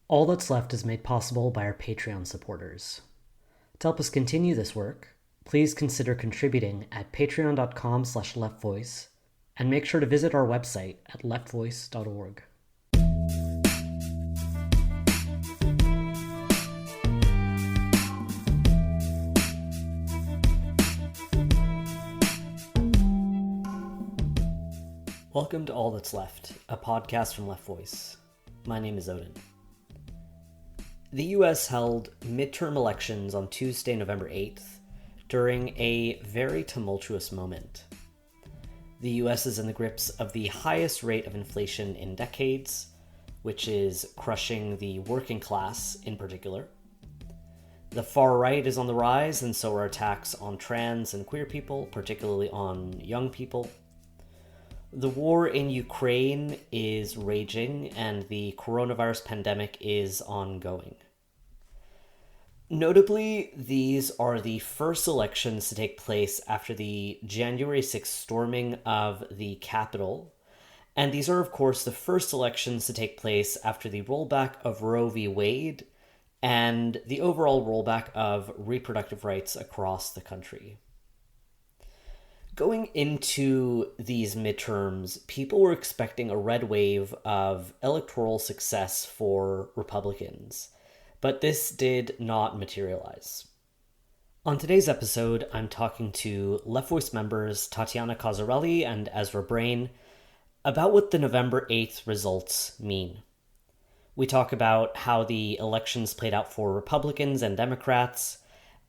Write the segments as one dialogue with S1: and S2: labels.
S1: All That's Left is made possible by our Patreon supporters. To help us continue this work, please consider contributing at patreon.com/leftvoice and make sure to visit our website at leftvoice.org. Welcome to All That's Left, a podcast from Left Voice. My name is Oden. The US held midterm elections on Tuesday, November 8th, during a very tumultuous moment. The US is in the grips of the highest rate of inflation in decades, which is crushing the working class in particular. The far right is on the rise, and so are attacks on trans and queer people, particularly on young people. The war in Ukraine is raging, and the coronavirus pandemic is ongoing. Notably, these are the first elections to take place after the January 6th storming of the Capitol, and these are, of course, the first elections to take place after the rollback of Roe v. Wade and the overall rollback of reproductive rights across the country. Going into these midterms, people were expecting a red wave of electoral success for Republicans, but this did not materialize. On today's episode, I'm talking to Left Voice members Tatiana Cozzarelli and Ezra about what the November 8th results mean. We talk about how the elections played out for Republicans and Democrats,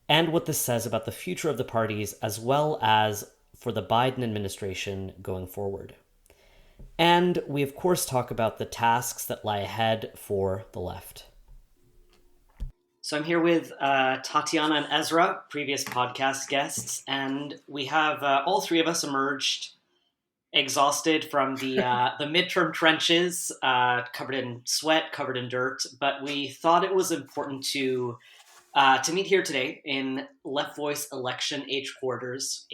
S1: and what this says about the future of the parties as well as for the Biden administration going forward. And we, of course, talk about the tasks that lie ahead for the left. So I'm here with Tatiana and Ezra, previous podcast guests, and we have all three of us emerged exhausted from the midterm trenches, covered in sweat, covered in dirt. But we thought it was important to meet here today in Left Voice election headquarters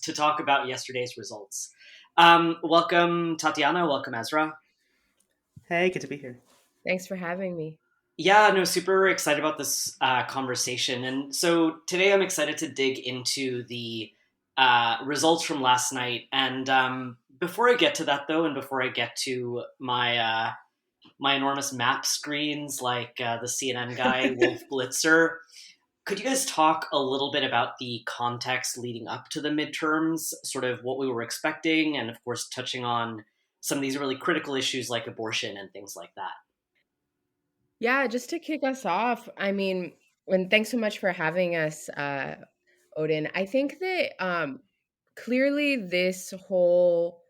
S1: to talk about yesterday's results. Welcome, Tatiana. Welcome, Ezra.
S2: Hey, good to be here.
S3: Thanks for having me.
S1: Yeah, no, super excited about this conversation. And so today I'm excited to dig into the results from last night. And before I get to that, though, and before I get to my enormous map screens like the CNN guy, Wolf Blitzer, could you guys talk a little bit about the context leading up to the midterms, sort of what we were expecting, and of course touching on some of these really critical issues like abortion and things like that?
S3: Yeah, just to kick us off, and thanks so much for having us, Odin. I think that clearly this whole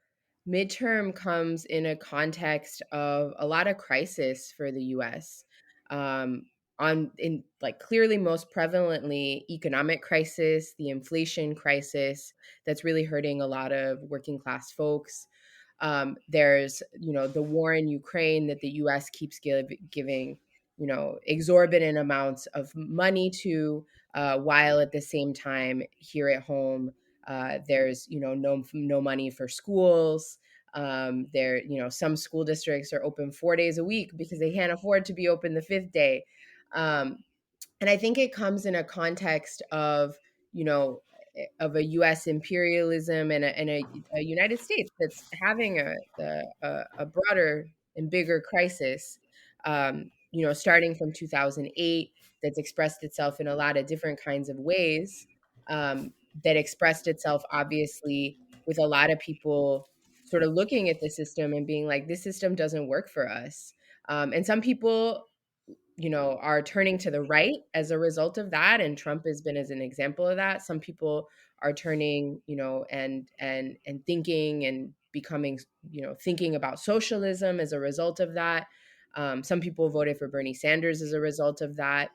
S3: midterm comes in a context of a lot of crisis for the U.S. Clearly most prevalently economic crisis, the inflation crisis that's really hurting a lot of working class folks. There's, the war in Ukraine that the U.S. keeps giving, exorbitant amounts of money to, while at the same time here at home, there's, no money for schools. Some school districts are open 4 days a week because they can't afford to be open the fifth day. And I think it comes in a context of, of a U.S. imperialism and a United States that's having a broader and bigger crisis, starting from 2008, that's expressed itself in a lot of different kinds of ways, that expressed itself obviously with a lot of people sort of looking at the system and being like, this system doesn't work for us. And some people are turning to the right as a result of that, and Trump has been as an example of that. Some people are turning, and thinking and becoming, thinking about socialism as a result of that. Some people voted for Bernie Sanders as a result of that.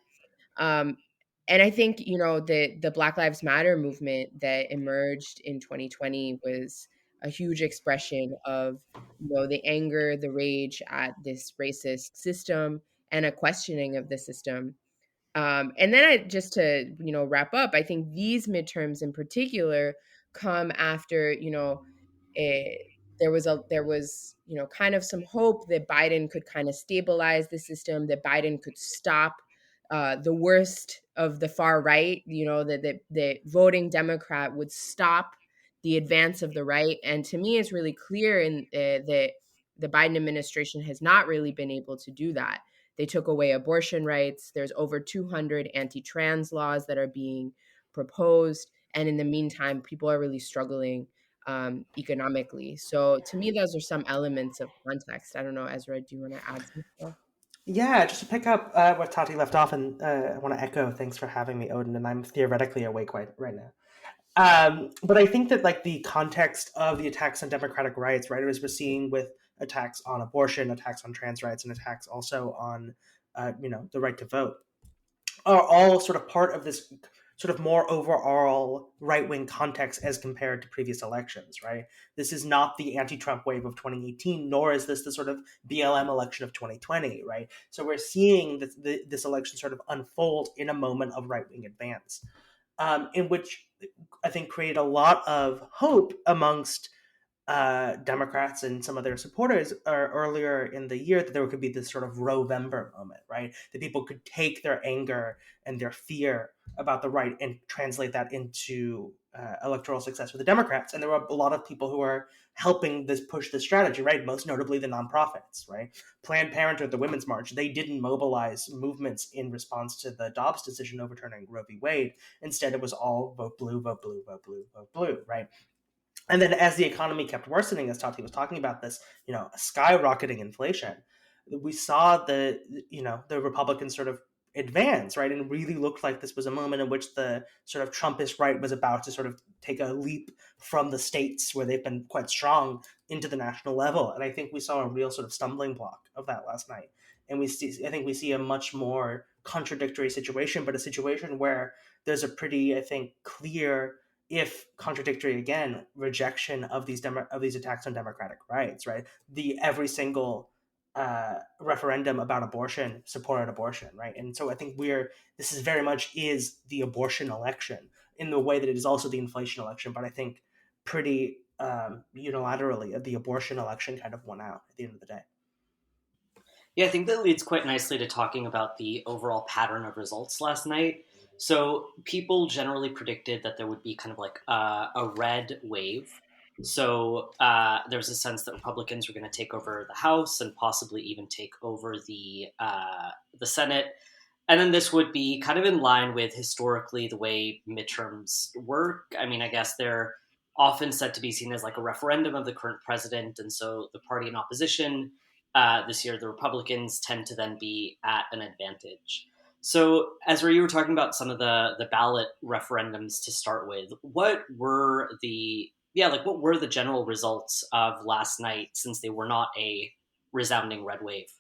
S3: And I think, the Black Lives Matter movement that emerged in 2020 was a huge expression of, the anger, the rage at this racist system and a questioning of the system. And then just to, wrap up, I think these midterms in particular come after, there was kind of some hope that Biden could kind of stabilize the system, that Biden could stop the worst of the far right, that the voting Democrat would stop the advance of the right. And to me, it's really clear that the Biden administration has not really been able to do that. They took away abortion rights. There's over 200 anti-trans laws that are being proposed. And in the meantime, people are really struggling economically. So to me, those are some elements of context. I don't know, Ezra, do you want to add some stuff?
S2: Yeah, just to pick up where Tati left off, and I want to echo thanks for having me, Oden, and I'm theoretically awake right now. But I think that like the context of the attacks on democratic rights, right, as we're seeing with attacks on abortion, attacks on trans rights, and attacks also on, the right to vote, are all sort of part of this sort of more overall right-wing context as compared to previous elections, right? This is not the anti-Trump wave of 2018, nor is this the sort of BLM election of 2020, right? So we're seeing this election sort of unfold in a moment of right-wing advance, in which I think created a lot of hope amongst Democrats and some of their supporters earlier in the year, that there could be this sort of Rovember moment, right? That people could take their anger and their fear about the right and translate that into electoral success for the Democrats. And there were a lot of people who are helping push this strategy, right? Most notably the nonprofits, right? Planned Parenthood, the Women's March, they didn't mobilize movements in response to the Dobbs decision overturning Roe v. Wade. Instead, it was all vote blue, vote blue, vote blue, vote blue, right? And then as the economy kept worsening, as Tati was talking about this, skyrocketing inflation, we saw the Republicans sort of advance, right? And it really looked like this was a moment in which the sort of Trumpist right was about to sort of take a leap from the states where they've been quite strong into the national level. And I think we saw a real sort of stumbling block of that last night. And I think we see a much more contradictory situation, but a situation where there's a pretty, I think, clear, if contradictory again, rejection of these attacks on democratic rights, right? Every single referendum about abortion supported abortion, right? And so I think this is very much is the abortion election in the way that it is also the inflation election, but I think pretty unilaterally the abortion election kind of won out at the end of the day.
S1: Yeah, I think that leads quite nicely to talking about the overall pattern of results last night. So people generally predicted that there would be kind of like a red wave. So there was a sense that Republicans were going to take over the House and possibly even take over the Senate. And then this would be kind of in line with historically the way midterms work. I mean, I guess they're often said to be seen as like a referendum of the current president. And so the party in opposition this year, the Republicans, tend to then be at an advantage. So, Ezra, you were talking about some of the ballot referendums to start with. What were the general results of last night, since they were not a resounding red wave?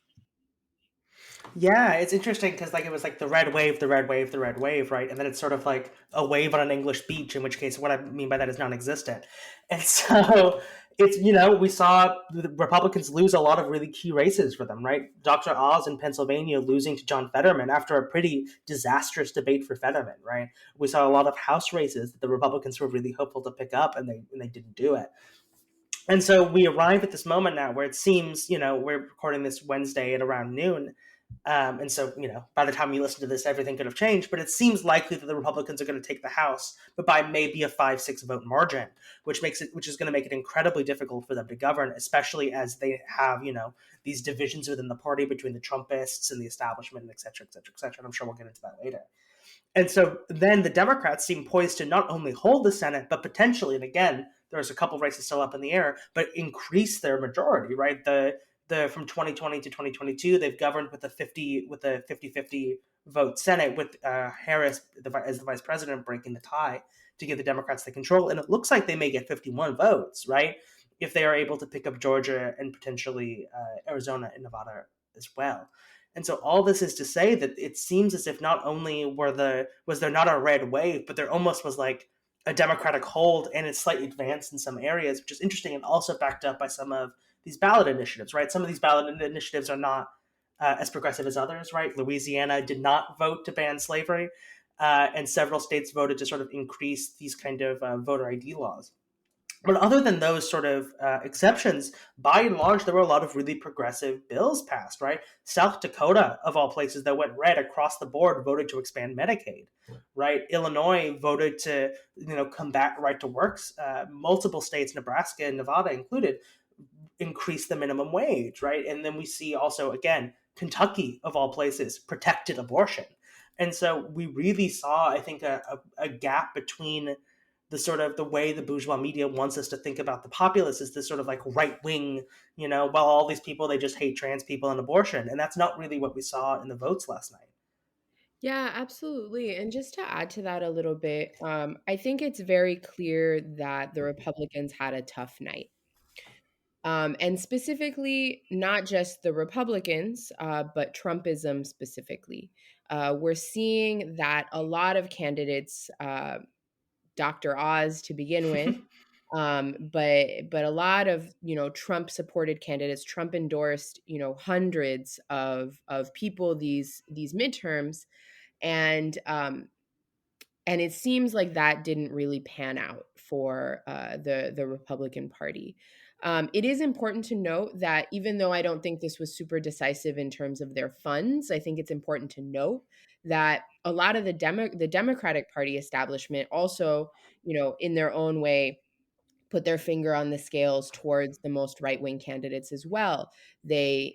S2: Yeah, it's interesting because like it was like the red wave, the red wave, the red wave, right? And then it's sort of like a wave on an English beach, in which case what I mean by that is non-existent. And so it's, we saw the Republicans lose a lot of really key races for them, right? Dr. Oz in Pennsylvania losing to John Fetterman after a pretty disastrous debate for Fetterman, right? We saw a lot of House races that the Republicans were really hopeful to pick up, and they didn't do it. And so we arrive at this moment now where it seems, we're recording this Wednesday at around noon. And so, by the time you listen to this, everything could have changed. But it seems likely that the Republicans are going to take the House, but by maybe a 5-6 vote margin, which is going to make it incredibly difficult for them to govern, especially as they have, these divisions within the party between the Trumpists and the establishment, and et cetera, et cetera, et cetera. And I'm sure we'll get into that later. And so then the Democrats seem poised to not only hold the Senate, but potentially, and again, there's a couple of races still up in the air, but increase their majority, right? The from 2020 to 2022, they've governed with a 50-50 vote Senate, with Harris as the vice president breaking the tie to give the Democrats the control. And it looks like they may get 51 votes, right? If they are able to pick up Georgia and potentially Arizona and Nevada as well. And so all this is to say that it seems as if not only was there not a red wave, but there almost was like a Democratic hold and it's slightly advanced in some areas, which is interesting, and also backed up by some of these ballot initiatives, right? Some of these ballot initiatives are not as progressive as others, right? Louisiana did not vote to ban slavery, and several states voted to sort of increase these kind of voter ID laws. But other than those sort of exceptions, by and large, there were a lot of really progressive bills passed, right? South Dakota, of all places, that went red across the board, voted to expand Medicaid, right? Illinois voted to, combat right to works. Multiple states, Nebraska and Nevada included, increase the minimum wage, right? And then we see also, again, Kentucky, of all places, protected abortion. And so we really saw, I think, a gap between the sort of the way the bourgeois media wants us to think about the populace is this sort of like right wing, well, all these people, they just hate trans people and abortion. And that's not really what we saw in the votes last night.
S3: Yeah, absolutely. And just to add to that a little bit, I think it's very clear that the Republicans had a tough night. And specifically, not just the Republicans, but Trumpism specifically. We're seeing that a lot of candidates, Dr. Oz to begin with, but a lot of Trump supported candidates, Trump endorsed hundreds of people these midterms, and and it seems like that didn't really pan out for the Republican Party. It is important to note that even though I don't think this was super decisive in terms of their funds, I think it's important to note that a lot of the Democratic Party establishment also, in their own way, put their finger on the scales towards the most right-wing candidates as well. They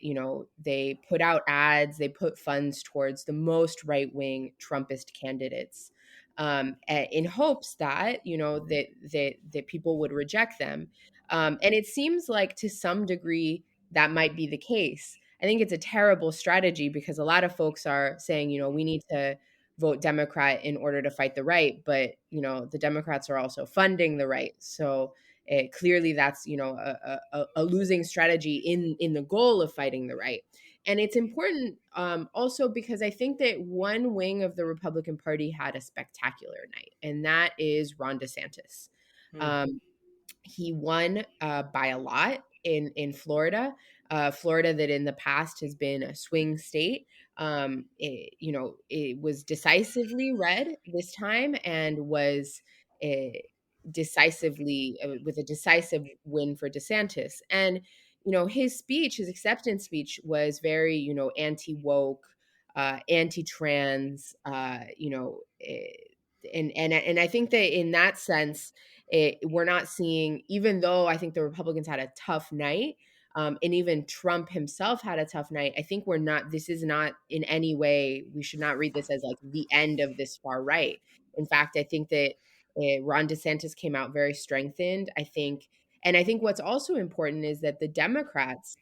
S3: put out ads, they put funds towards the most right-wing Trumpist candidates, in hopes that that people would reject them. And it seems like to some degree that might be the case. I think it's a terrible strategy because a lot of folks are saying, we need to vote Democrat in order to fight the right, but the Democrats are also funding the right. So clearly that's a losing strategy in the goal of fighting the right. And it's important also because I think that one wing of the Republican Party had a spectacular night, and that is Ron DeSantis.
S2: Hmm.
S3: He won by a lot in Florida. Florida, that in the past has been a swing state. It was decisively red this time and was uh, decisively with a decisive win for DeSantis. And his speech, his acceptance speech, was very anti woke, anti trans. And I think that in that sense, we're not seeing, even though I think the Republicans had a tough night, and even Trump himself had a tough night. I think this is not in any way, we should not read this as like the end of this far right. In fact, I think that Ron DeSantis came out very strengthened. I think what's also important is that the Democrats,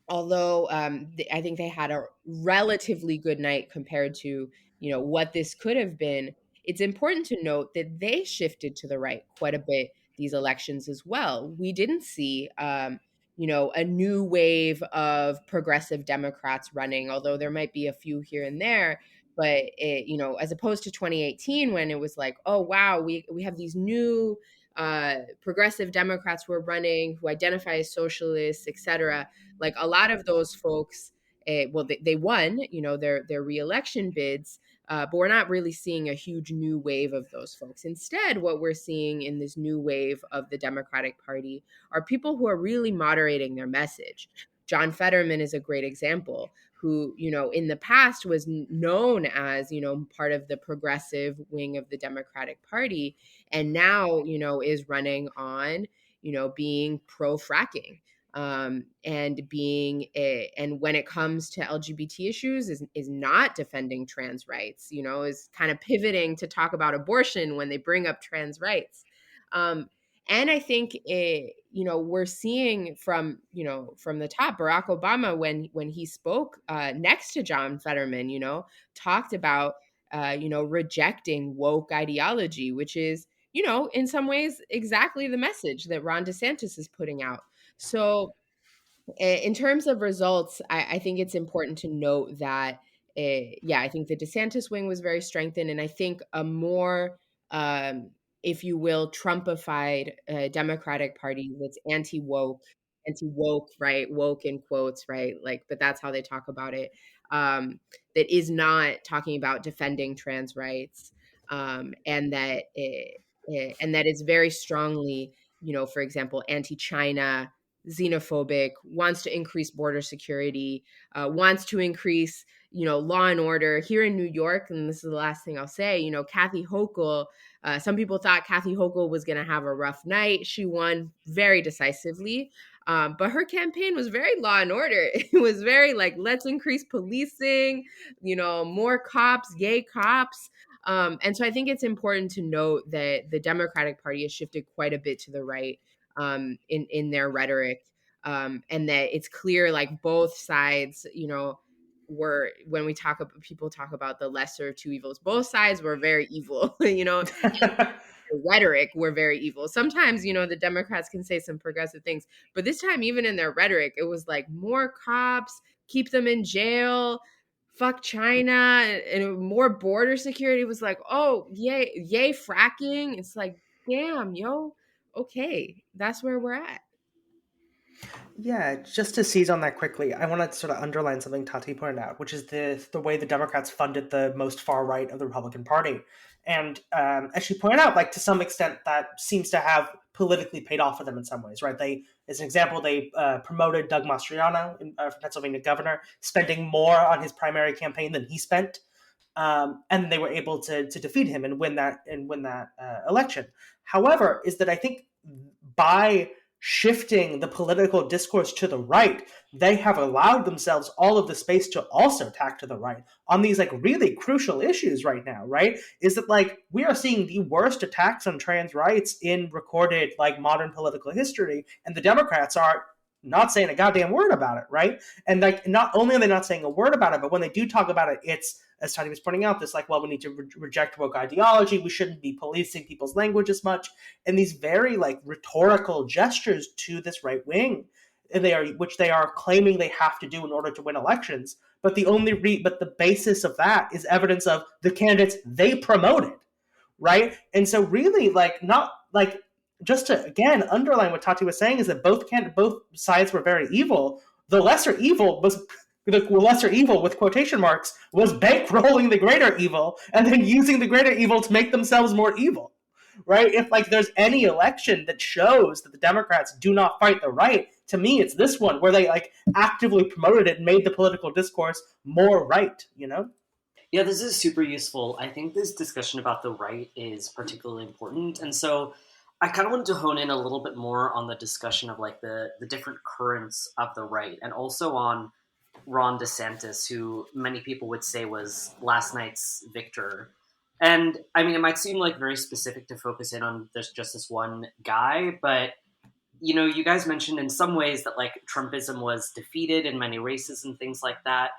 S3: although I think they had a relatively good night compared to what this could have been, it's important to note that they shifted to the right quite a bit these elections as well. We didn't see a new wave of progressive Democrats running, although there might be a few here and there. But as opposed to 2018, when it was like, oh wow, we have these new progressive Democrats who are running, who identify as socialists, etc. Like a lot of those folks, they won, their reelection bids, but we're not really seeing a huge new wave of those folks. Instead, what we're seeing in this new wave of the Democratic Party are people who are really moderating their message. John Fetterman is a great example, who, in the past was known as, part of the progressive wing of the Democratic Party, and now, is running on, being pro fracking, and and when it comes to LGBT issues, is not defending trans rights, is kind of pivoting to talk about abortion when they bring up trans rights. And I think we're seeing from from the top, Barack Obama, when he spoke next to John Fetterman, talked about rejecting woke ideology, which is in some ways exactly the message that Ron DeSantis is putting out. So in terms of results, I think it's important to note that, I think the DeSantis wing was very strengthened, and I think a more, if you will, Trumpified Democratic Party that's anti woke, right? Woke in quotes, right? Like, but that's how they talk about it. That is not talking about defending trans rights, and that is very strongly for example, anti-China, xenophobic, wants to increase border security, wants to increase, law and order here in New York. And this is the last thing I'll say, Kathy Hochul, some people thought Kathy Hochul was going to have a rough night. She won very decisively. But her campaign was very law and order. It was very like, let's increase policing, more cops, gay cops. And so I think it's important to note that the Democratic Party has shifted quite a bit to the right in their rhetoric, and that it's clear like both sides, were, when people talk about the lesser of two evils, both sides were very evil, rhetoric were very evil. Sometimes, the Democrats can say some progressive things, but this time, even in their rhetoric, it was like more cops, keep them in jail, fuck China, and more border security. It was like, oh, yay, fracking. It's like, damn, yo, okay, that's where we're at.
S2: Yeah, just to seize on that quickly, I want to sort of underline something Tati pointed out, which is the way the Democrats funded the most far right of the Republican Party. And as she pointed out, like to some extent, that seems to have politically paid off for them in some ways, right? They, as an example, they promoted Doug Mastriano, Pennsylvania governor, spending more on his primary campaign than he spent, and they were able to defeat him and win that election. However, is that I think by shifting the political discourse to the right, they have allowed themselves all of the space to also tack to the right on these like really crucial issues right now, right? Is that like we are seeing the worst attacks on trans rights in recorded like modern political history, and the Democrats are not saying a goddamn word about it, right? And like not only are they not saying a word about it, but when they do talk about it, it's, as Tati was pointing out, this like, well, we need to reject woke ideology. We shouldn't be policing people's language as much. And these very like rhetorical gestures to this right wing, which they are claiming they have to do in order to win elections. But the basis of that is evidence of the candidates they promoted, right? And so really like not like, just to again underline what Tati was saying is that both sides were very evil. The lesser evil with quotation marks was bankrolling the greater evil and then using the greater evil to make themselves more evil, right? If like there's any election that shows that the Democrats do not fight the right, to me it's this one where they like actively promoted it and made the political discourse more right,
S4: Yeah, this is super useful. I think this discussion about the right is particularly important. And so I kind of wanted to hone in a little bit more on the discussion of like the different currents of the right, and also on Ron DeSantis, who many people would say was last night's victor. And I mean, it might seem like very specific to focus in on just this one guy, but you guys mentioned in some ways that like Trumpism was defeated in many races and things like that.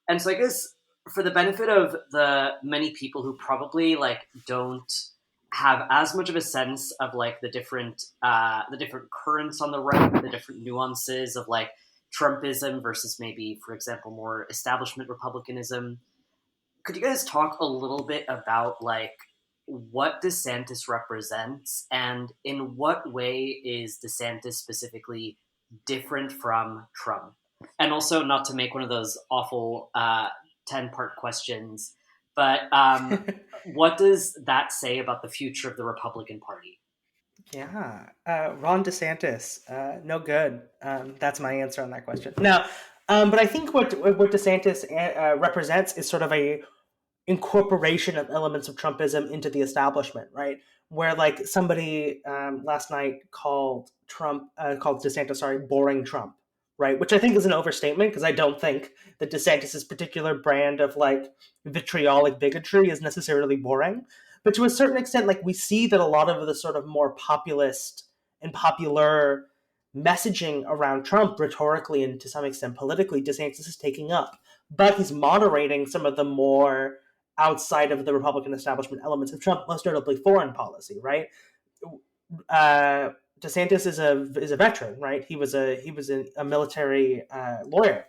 S4: And so I guess for the benefit of the many people who probably like don't have as much of a sense of like the different currents on the right, the different nuances of like Trumpism versus maybe, for example, more establishment Republicanism, could you guys talk a little bit about like what DeSantis represents and in what way is DeSantis specifically different from Trump? And also, not to make one of those awful 10-part questions, but what does that say about the future of the Republican Party?
S2: Yeah, Ron DeSantis, no good. That's my answer on that question. No, but I think what DeSantis represents is sort of a incorporation of elements of Trumpism into the establishment, right? Where like somebody last night called DeSantis, boring Trump, right? Which I think is an overstatement because I don't think that DeSantis's particular brand of like vitriolic bigotry is necessarily boring. But to a certain extent, like we see that a lot of the sort of more populist and popular messaging around Trump rhetorically and to some extent politically, DeSantis is taking up. But he's moderating some of the more outside of the Republican establishment elements of Trump, most notably foreign policy, right? DeSantis is a veteran, right? He was a military lawyer.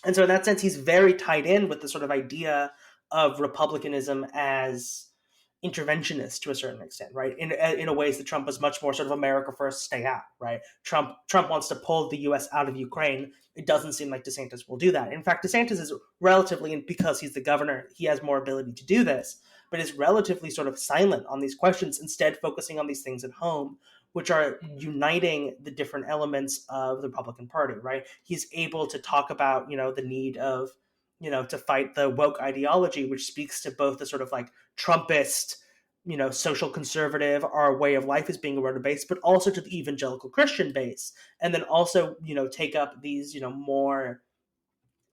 S2: And so in that sense, he's very tied in with the sort of idea of republicanism as interventionist to a certain extent, right? In a ways that Trump was much more sort of America first, stay out, right? Trump wants to pull the U.S. out of Ukraine. It doesn't seem like DeSantis will do that. In fact, DeSantis is relatively, and because he's the governor, he has more ability to do this, but is relatively sort of silent on these questions, instead focusing on these things at home, which are uniting the different elements of the Republican Party, right? He's able to talk about, the need of, to fight the woke ideology, which speaks to both the sort of like Trumpist, social conservative, our way of life is being a base, but also to the evangelical Christian base. And then also, take up these, more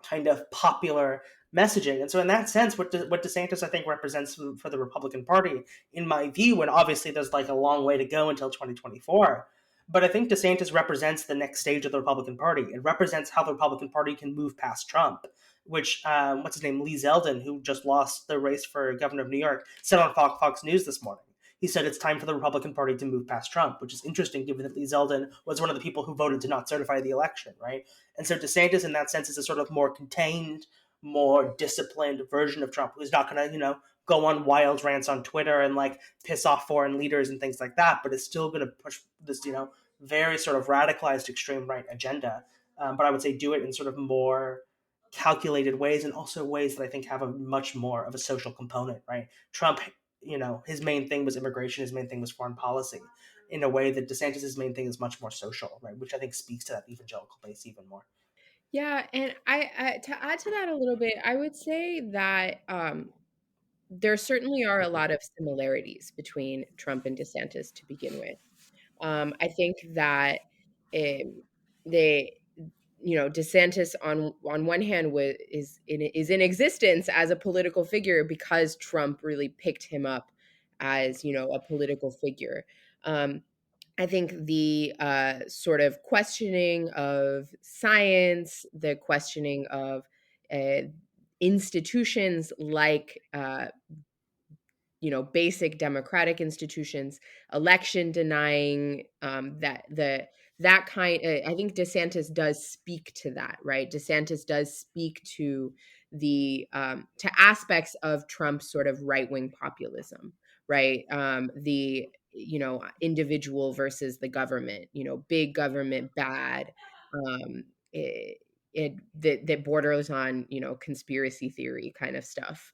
S2: kind of popular messaging. And so, in that sense, what DeSantis I think represents for the Republican Party, in my view, and obviously there's like a long way to go until 2024. But I think DeSantis represents the next stage of the Republican Party. It represents how the Republican Party can move past Trump, which, what's his name, Lee Zeldin, who just lost the race for governor of New York, said on Fox News this morning. He said it's time for the Republican Party to move past Trump, which is interesting given that Lee Zeldin was one of the people who voted to not certify the election, right? And so DeSantis, in that sense, is a sort of more contained, more disciplined version of Trump, who's not going to, go on wild rants on Twitter and like piss off foreign leaders and things like that, but is still going to push this, very sort of radicalized extreme right agenda. But I would say do it in sort of more calculated ways, and also ways that I think have a much more of a social component, right? Trump, his main thing was immigration, his main thing was foreign policy, in a way that DeSantis' main thing is much more social, right? Which I think speaks to that evangelical base even more.
S3: Yeah, and I to add to that a little bit, I would say that there certainly are a lot of similarities between Trump and DeSantis to begin with. I think that they, DeSantis on one hand is in existence as a political figure because Trump really picked him up as a political figure. I think the sort of questioning of science, the questioning of institutions like basic democratic institutions, election denying, that kind. I think DeSantis does speak to that, right? DeSantis does speak to the to aspects of Trump's sort of right wing populism, right? The individual versus the government, big government bad. Um, that borders on conspiracy theory kind of stuff.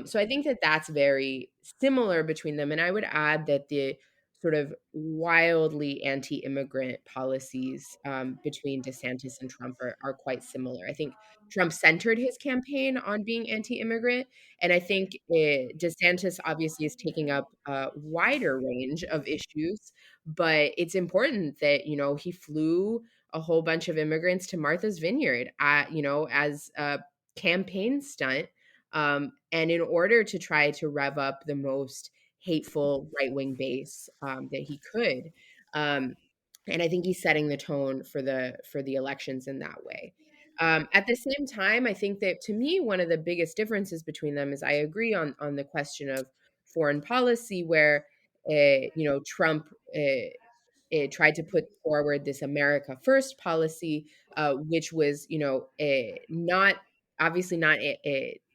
S3: So I think that that's very similar between them. And I would add that the sort of wildly anti-immigrant policies between DeSantis and Trump are quite similar. I think Trump centered his campaign on being anti-immigrant, and I think DeSantis obviously is taking up a wider range of issues. But it's important that he flew a whole bunch of immigrants to Martha's Vineyard, as a campaign stunt, and in order to try to rev up the most hateful right wing base that he could. Um, and I think he's setting the tone for the elections in that way. At the same time, I think that to me, one of the biggest differences between them is I agree on the question of foreign policy, where Trump tried to put forward this America First policy, which was, not obviously not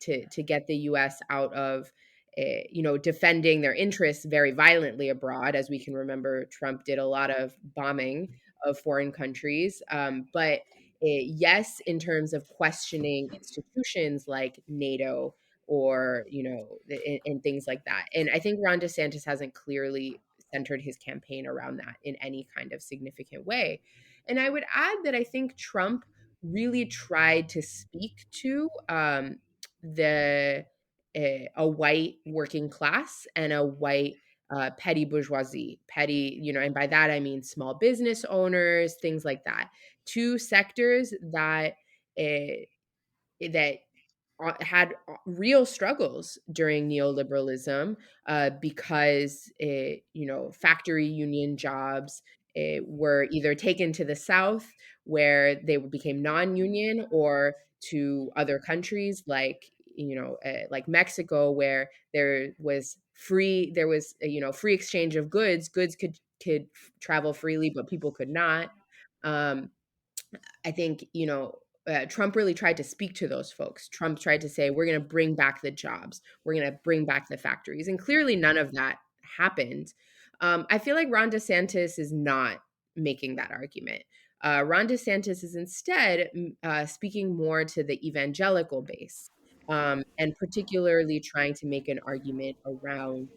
S3: to get the U.S. out of, defending their interests very violently abroad. As we can remember, Trump did a lot of bombing of foreign countries, but yes, in terms of questioning institutions like NATO or and things like that. And I think Ron DeSantis hasn't clearly centered his campaign around that in any kind of significant way. And I would add that I think Trump really tried to speak to the a white working class and a white petty bourgeoisie, and by that I mean small business owners, things like that. Two sectors that that had real struggles during neoliberalism because factory union jobs were either taken to the South, where they became non-union, or to other countries like Mexico, where there was free exchange of goods could travel freely, but people could not. I think, Trump really tried to speak to those folks. Trump tried to say, we're going to bring back the jobs. We're going to bring back the factories. And clearly none of that happened. I feel like Ron DeSantis is not making that argument. Ron DeSantis is instead speaking more to the evangelical base, and particularly trying to make an argument around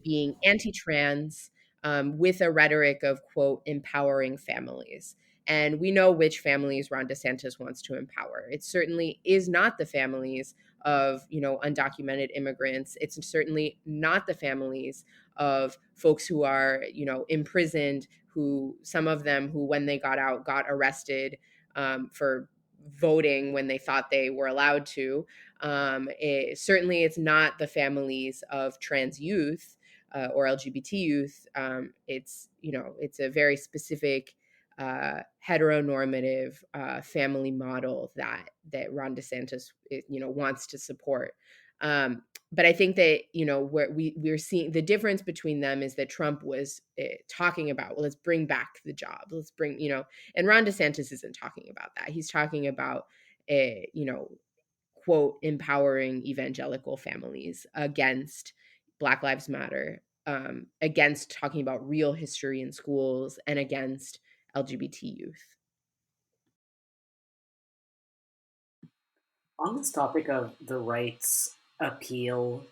S3: being anti-trans, with a rhetoric of, quote, empowering families. And we know which families Ron DeSantis wants to empower. It certainly is not the families of, undocumented immigrants. It's certainly not the families of folks who are, imprisoned, who some of them who, when they got out, got arrested for voting when they thought they were allowed to. Certainly, it's not the families of trans youth or LGBT youth. It's a very specific heteronormative family model that Ron DeSantis wants to support. But I think that where we're seeing the difference between them is that Trump was talking about, well, let's bring back the job, let's bring and Ron DeSantis isn't talking about that. He's talking about quote, empowering evangelical families against Black Lives Matter, against talking about real history in schools, and against LGBT youth.
S4: On this topic of the right's appeal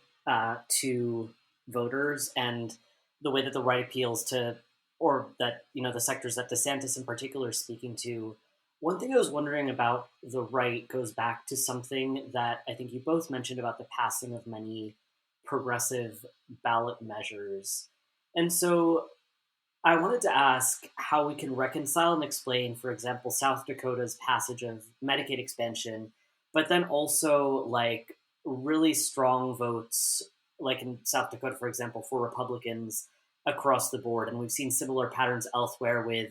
S4: to voters and the way that the right appeals to, or that, the sectors that DeSantis in particular is speaking to, one thing I was wondering about the right goes back to something that I think you both mentioned about the passing of many progressive ballot measures. And so I wanted to ask how we can reconcile and explain, for example, South Dakota's passage of Medicaid expansion, but then also like really strong votes, like in South Dakota, for example, for Republicans across the board. And we've seen similar patterns elsewhere with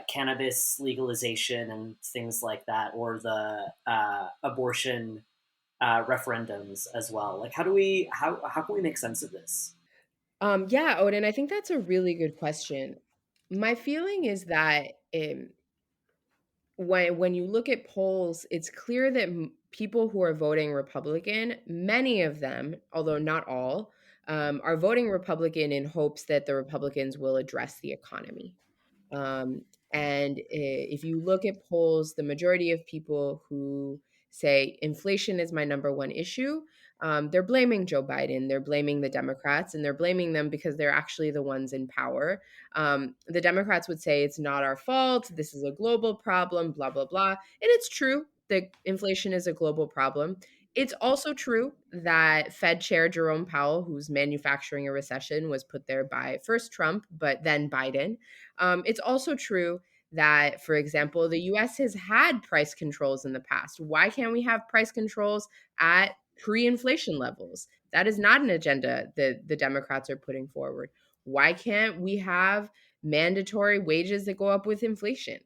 S4: cannabis legalization and things like that, or the abortion referendums as well. Like, how can we make sense of this?
S3: Yeah, Oden, I think that's a really good question. My feeling is that when you look at polls, it's clear that people who are voting Republican, many of them, although not all, are voting Republican in hopes that the Republicans will address the economy. And if you look at polls, the majority of people who say inflation is my number one issue, they're blaming Joe Biden, they're blaming the Democrats, and they're blaming them because they're actually the ones in power. The Democrats would say it's not our fault, this is a global problem, blah, blah, blah. And it's true that inflation is a global problem. It's also true that Fed Chair Jerome Powell, who's manufacturing a recession, was put there by first Trump, but then Biden. It's also true that, for example, the US has had price controls in the past. Why can't we have price controls at pre-inflation levels? That is not an agenda that the Democrats are putting forward. Why can't we have mandatory wages that go up with inflation?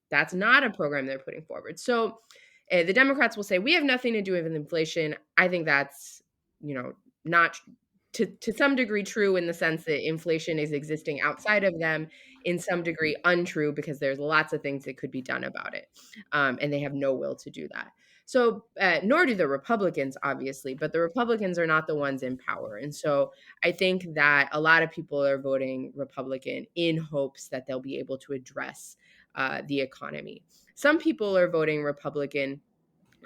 S3: That's not a program they're putting forward. So the Democrats will say, we have nothing to do with inflation. I think that's, not to some degree true, in the sense that inflation is existing outside of them, in some degree untrue, because there's lots of things that could be done about it. And they have no will to do that. So nor do the Republicans, obviously, but the Republicans are not the ones in power. And so I think that a lot of people are voting Republican in hopes that they'll be able to address the economy. Some people are voting Republican,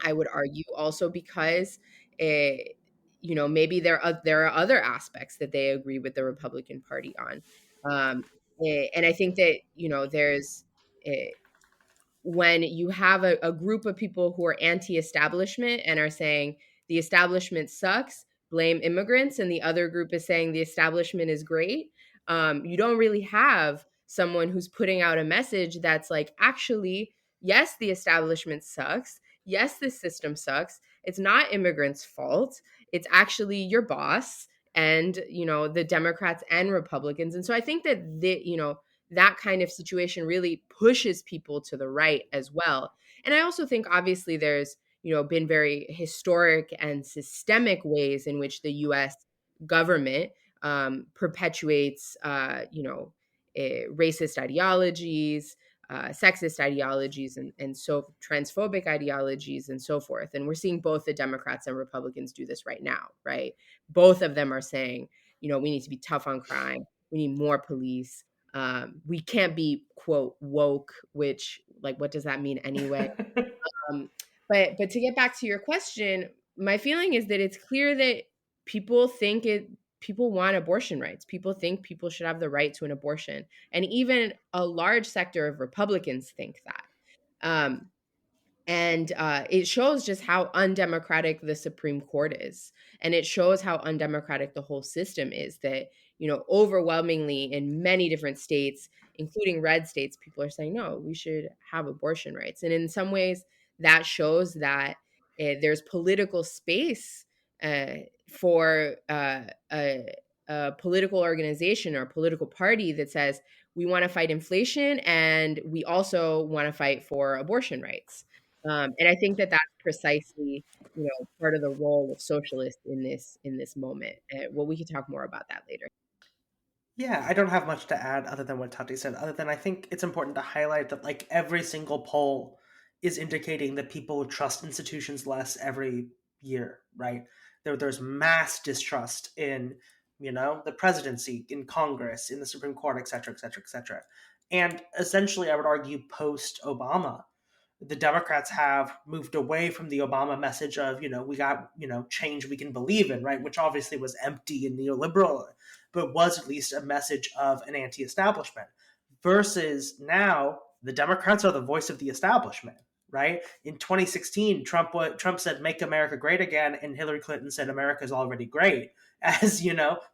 S3: I would argue, also because maybe there are other aspects that they agree with the Republican Party on. And I think that, there's when you have a group of people who are anti-establishment and are saying the establishment sucks, blame immigrants, and the other group is saying the establishment is great, you don't really have someone who's putting out a message that's like, actually, yes, the establishment sucks. Yes, this system sucks. It's not immigrants' fault. It's actually your boss and, the Democrats and Republicans. And so I think that that kind of situation really pushes people to the right as well. And I also think, obviously, there's, been very historic and systemic ways in which the US government perpetuates, racist ideologies, sexist ideologies, and so transphobic ideologies, and so forth. And we're seeing both the Democrats and Republicans do this right now, right? Both of them are saying, we need to be tough on crime. We need more police. We can't be, quote, woke, which, like, what does that mean anyway? But to get back to your question, my feeling is that it's clear that people want abortion rights. People think people should have the right to an abortion. And even a large sector of Republicans think that. And it shows just how undemocratic the Supreme Court is. And it shows how undemocratic the whole system is, that, overwhelmingly in many different states, including red states, people are saying, no, we should have abortion rights. And in some ways, that shows that there's political space for a political organization or a political party that says, we want to fight inflation and we also want to fight for abortion rights. And I think that that's precisely, part of the role of socialists in this moment. Well, we could talk more about that later.
S2: Yeah, I don't have much to add other than what Tati said, other than I think it's important to highlight that like every single poll is indicating that people trust institutions less every year, right? There's mass distrust in, the presidency, in Congress, in the Supreme Court, et cetera, et cetera, et cetera. And essentially, I would argue post-Obama, the Democrats have moved away from the Obama message of, we got, change we can believe in, right? Which obviously was empty and neoliberal, but was at least a message of an anti-establishment. Versus now, the Democrats are the voice of the establishment, right? In 2016, Trump said, "Make America Great Again," and Hillary Clinton said, "America's already great," as,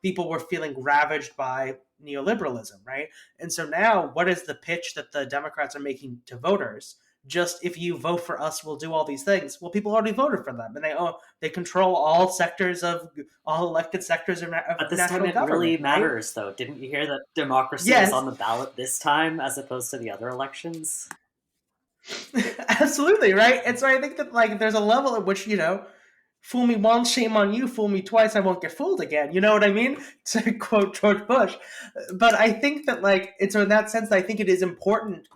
S2: people were feeling ravaged by neoliberalism, right? And so now, what is the pitch that the Democrats are making to voters? Just, if you vote for us, we'll do all these things. Well, people already voted for them, and they control all elected sectors of
S4: But this
S2: national
S4: time it
S2: government,
S4: really
S2: right?
S4: matters, though. Didn't you hear that democracy
S2: Yes.
S4: was on the ballot this time as opposed to the other elections?
S2: Absolutely, right? And so I think that like there's a level at which, fool me once, shame on you, fool me twice, I won't get fooled again. You know what I mean? To quote George Bush. But I think that so in that sense, I think it is important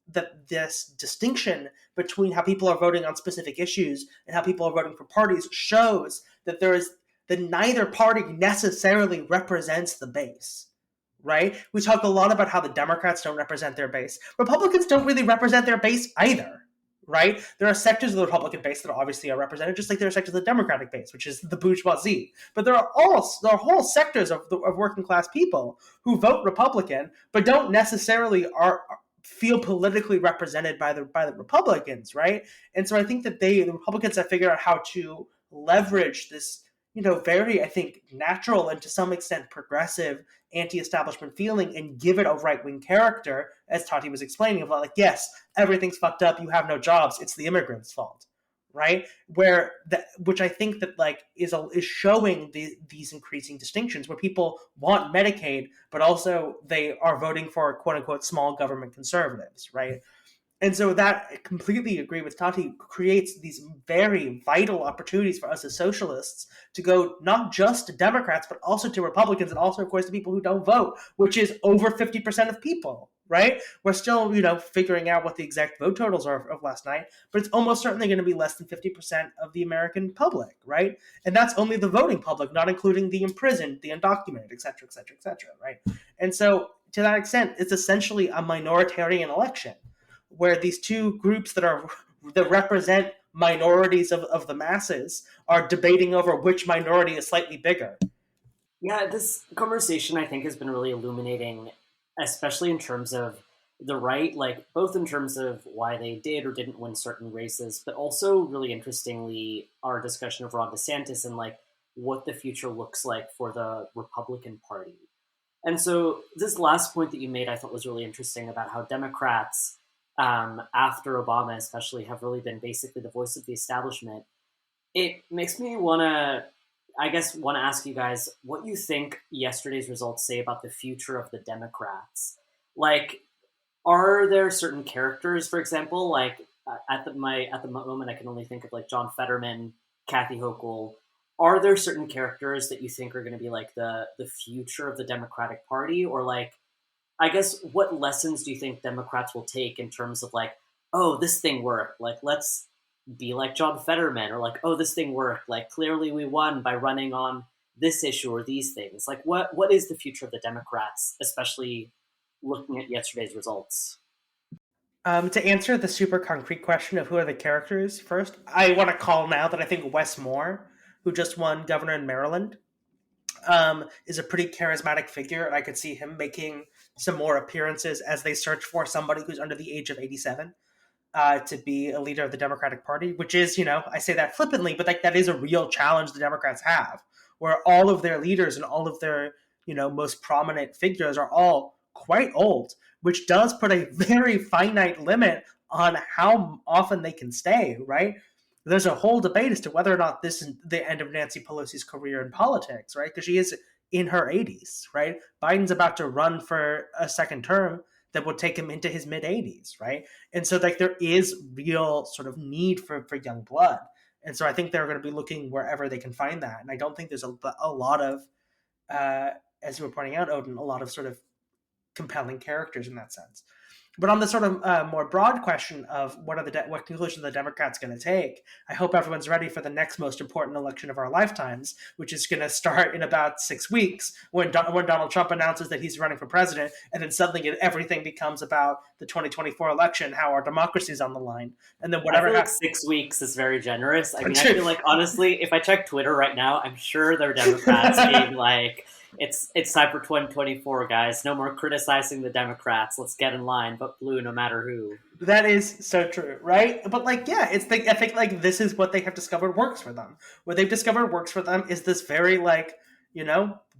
S2: that this distinction between how people are voting on specific issues and how people are voting for parties shows that that neither party necessarily represents the base, right? We talk a lot about how the Democrats don't represent their base. Republicans don't really represent their base either, right? There are sectors of the Republican base that obviously are represented, just like there are sectors of the Democratic base, which is the bourgeoisie. But there are whole sectors of working class people who vote Republican, but don't necessarily feel politically represented by the Republicans, right? And so I think that the Republicans have figured out how to leverage this, very, I think, natural and to some extent progressive anti-establishment feeling and give it a right-wing character, as Tati was explaining, of like, yes, everything's fucked up, you have no jobs, it's the immigrants' fault, right? Which I think that is showing these increasing distinctions where people want Medicaid, but also they are voting for quote unquote small government conservatives, right? And so that, I completely agree with Tati, creates these very vital opportunities for us as socialists to go not just to Democrats, but also to Republicans, and also, of course, to people who don't vote, which is over 50% of people, right? We're still, figuring out what the exact vote totals are of last night, but it's almost certainly going to be less than 50% of the American public, right? And that's only the voting public, not including the imprisoned, the undocumented, et cetera, et cetera, et cetera, right? And so, to that extent, it's essentially a minoritarian election, where these two groups that represent minorities of the masses are debating over which minority is slightly bigger.
S4: Yeah, this conversation I think has been really illuminating, especially in terms of the right, both in terms of why they did or didn't win certain races, but also really interestingly, our discussion of Ron DeSantis and what the future looks like for the Republican Party. And so this last point that you made, I thought was really interesting about how Democrats, after Obama especially, have really been basically the voice of the establishment. It makes me want to ask you guys what you think yesterday's results say about the future of the Democrats. Are there certain characters, for example, at the moment I can only think of John Fetterman, Kathy Hochul. Are there certain characters that you think are going to be the future of the Democratic Party, or I guess what lessons do you think Democrats will take in terms of oh, this thing worked, let's be like John Fetterman, or oh, this thing worked, clearly we won by running on this issue or these things. What is the future of the Democrats, especially looking at yesterday's results?
S2: To answer the super concrete question of who are the characters first, I want to call now that I think Wes Moore, who just won governor in Maryland, is a pretty charismatic figure, and I could see him making some more appearances as they search for somebody who's under the age of 87 to be a leader of the Democratic Party, which is, I say that flippantly, but like that is a real challenge the Democrats have, where all of their leaders and all of their, most prominent figures are all quite old, which does put a very finite limit on how often they can stay, right? There's a whole debate as to whether or not this is the end of Nancy Pelosi's career in politics, right? Because she is in her 80s, right? Biden's about to run for a second term that will take him into his mid 80s, right? And so like there is real sort of need for young blood. And so I think they're going to be looking wherever they can find that. And I don't think there's a lot of, as you were pointing out, Oden, a lot of sort of compelling characters in that sense. But on the sort of more broad question of what conclusions the Democrats going to take, I hope everyone's ready for the next most important election of our lifetimes, which is going to start in about 6 weeks when Donald Trump announces that he's running for president, and then suddenly everything becomes about the 2024 election, how our democracy is on the line, and then whatever.
S4: I feel like 6 weeks is very generous. I mean, I feel like honestly, if I check Twitter right now, I'm sure there are Democrats being like, It's time for 2024, guys. No more criticizing the Democrats. Let's get in line. Vote blue, no matter who.
S2: That is so true, right? But like, yeah, I think like this is what they have discovered works for them. What they've discovered works for them is this very like,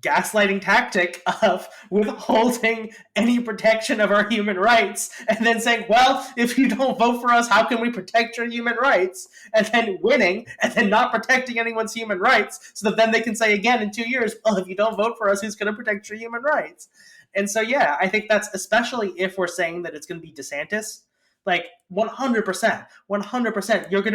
S2: gaslighting tactic of withholding any protection of our human rights, and then saying, well, if you don't vote for us, how can we protect your human rights? And then winning, and then not protecting anyone's human rights, so that then they can say again in 2 years, well, if you don't vote for us, who's going to protect your human rights? And so, yeah, I think that's, especially if we're saying that it's going to be DeSantis, like 100%, we're going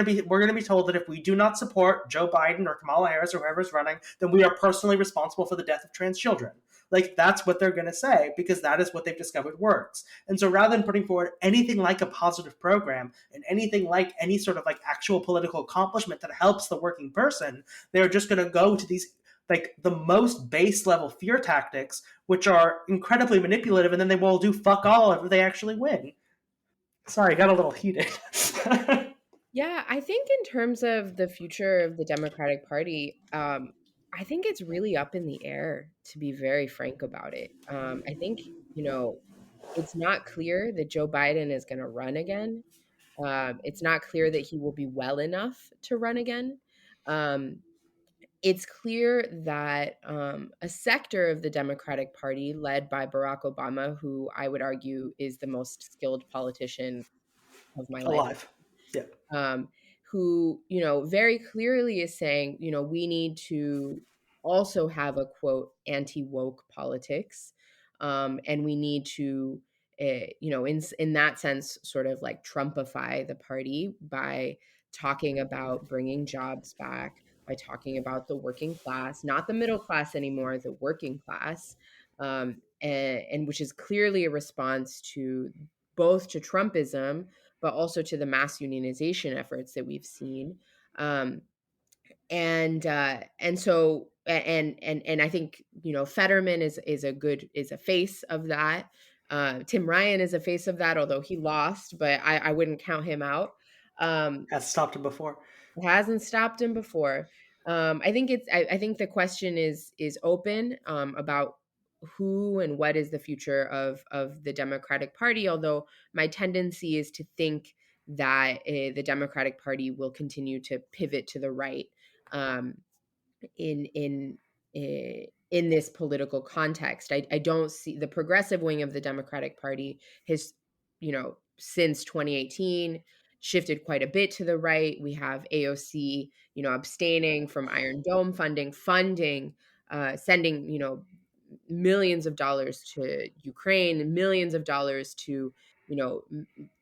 S2: to be told that if we do not support Joe Biden or Kamala Harris or whoever's running, then we are personally responsible for the death of trans children. Like that's what they're going to say, because that is what they've discovered works. And so rather than putting forward anything like a positive program and anything like any sort of like actual political accomplishment that helps the working person, they're just going to go to these like the most base level fear tactics, which are incredibly manipulative, and then they will do fuck all if they actually win. Sorry, got a little heated.
S3: Yeah, I think in terms of the future of the Democratic Party, I think it's really up in the air, to be very frank about it. I think, it's not clear that Joe Biden is going to run again. It's not clear that he will be well enough to run again. It's clear that a sector of the Democratic Party, led by Barack Obama, who I would argue is the most skilled politician of my life, who, very clearly is saying, we need to also have a quote anti-woke politics, and we need to, in that sense, sort of like Trumpify the party by talking about bringing jobs back, by talking about the working class, not the middle class anymore, the working class, and which is clearly a response to both to Trumpism, but also to the mass unionization efforts that we've seen. And so I think Fetterman is a face of that. Tim Ryan is a face of that, although he lost, but I wouldn't count him out.
S2: Has stopped him before.
S3: Hasn't stopped him before. I think the question is open about who and what is the future of the Democratic Party, although my tendency is to think that the Democratic Party will continue to pivot to the right in this political context. I don't see the progressive wing of the Democratic Party has, since 2018 shifted quite a bit to the right. We have AOC, abstaining from Iron Dome funding, sending, millions of dollars to Ukraine, millions of dollars to,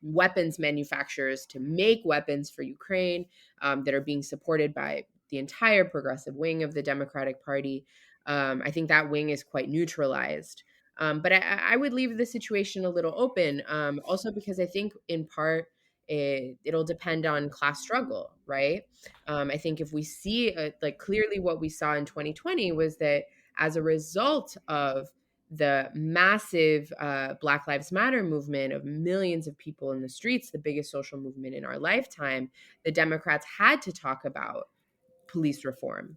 S3: weapons manufacturers to make weapons for Ukraine that are being supported by the entire progressive wing of the Democratic Party. I think that wing is quite neutralized. But I would leave the situation a little open, also because I think in part it'll depend on class struggle, right? I think if we see like clearly what we saw in 2020 was that as a result of the massive Black Lives Matter movement of millions of people in the streets, the biggest social movement in our lifetime, the Democrats had to talk about police reform.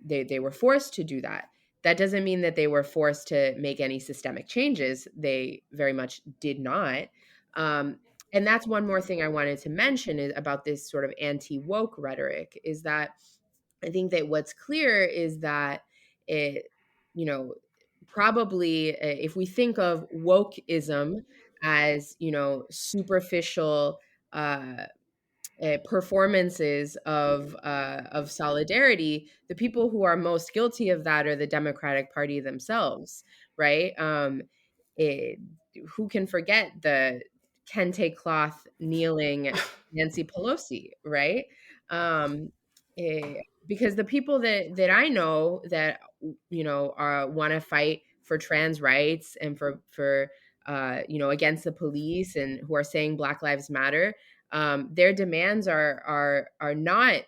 S3: they were forced to do that. That doesn't mean that they were forced to make any systemic changes. They very much did not. Um, and that's one more thing I wanted to mention is about this sort of anti-woke rhetoric, is that I think that what's clear is that it, you know, probably if we think of wokeism as, superficial uh, performances of solidarity, the people who are most guilty of that are the Democratic Party themselves, right? It, who can forget the kente cloth kneeling Nancy Pelosi, right? Um, eh, because the people that I know that want to fight for trans rights and for against the police and who are saying Black Lives Matter, their demands are not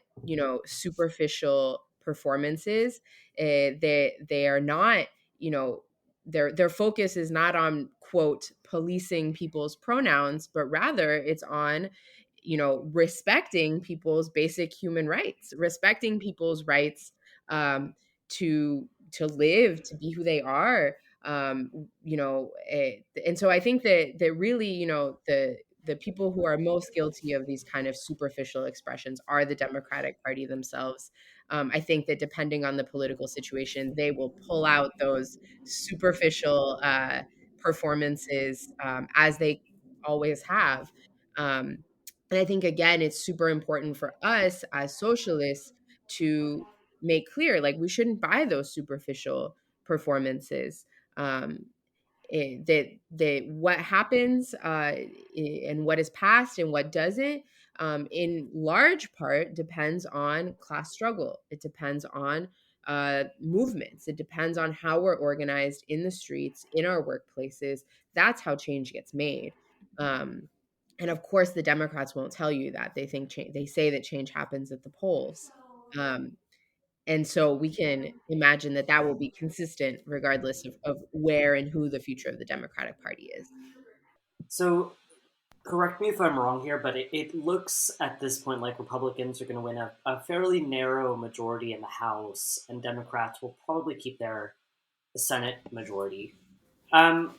S3: superficial performances. They are not their focus is not on quote policing people's pronouns, but rather it's on respecting people's basic human rights, respecting people's rights to live, to be who they are. And so I think that really the people who are most guilty of these kind of superficial expressions are the Democratic Party themselves. I think that depending on the political situation, they will pull out those superficial performances as they always have. Um, and I think, again, it's super important for us as socialists to make clear, like, we shouldn't buy those superficial performances. Um, that what happens and what is passed and what doesn't, in large part depends on class struggle. It depends on movements. It depends on how we're organized in the streets, in our workplaces. That's how change gets made. And of course, the Democrats won't tell you that. They say that change happens at the polls. Um, and so we can imagine that that will be consistent regardless of where and who the future of the Democratic Party is.
S4: So, correct me if I'm wrong here, but it looks at this point like Republicans are going to win a fairly narrow majority in the House, and Democrats will probably keep their Senate majority.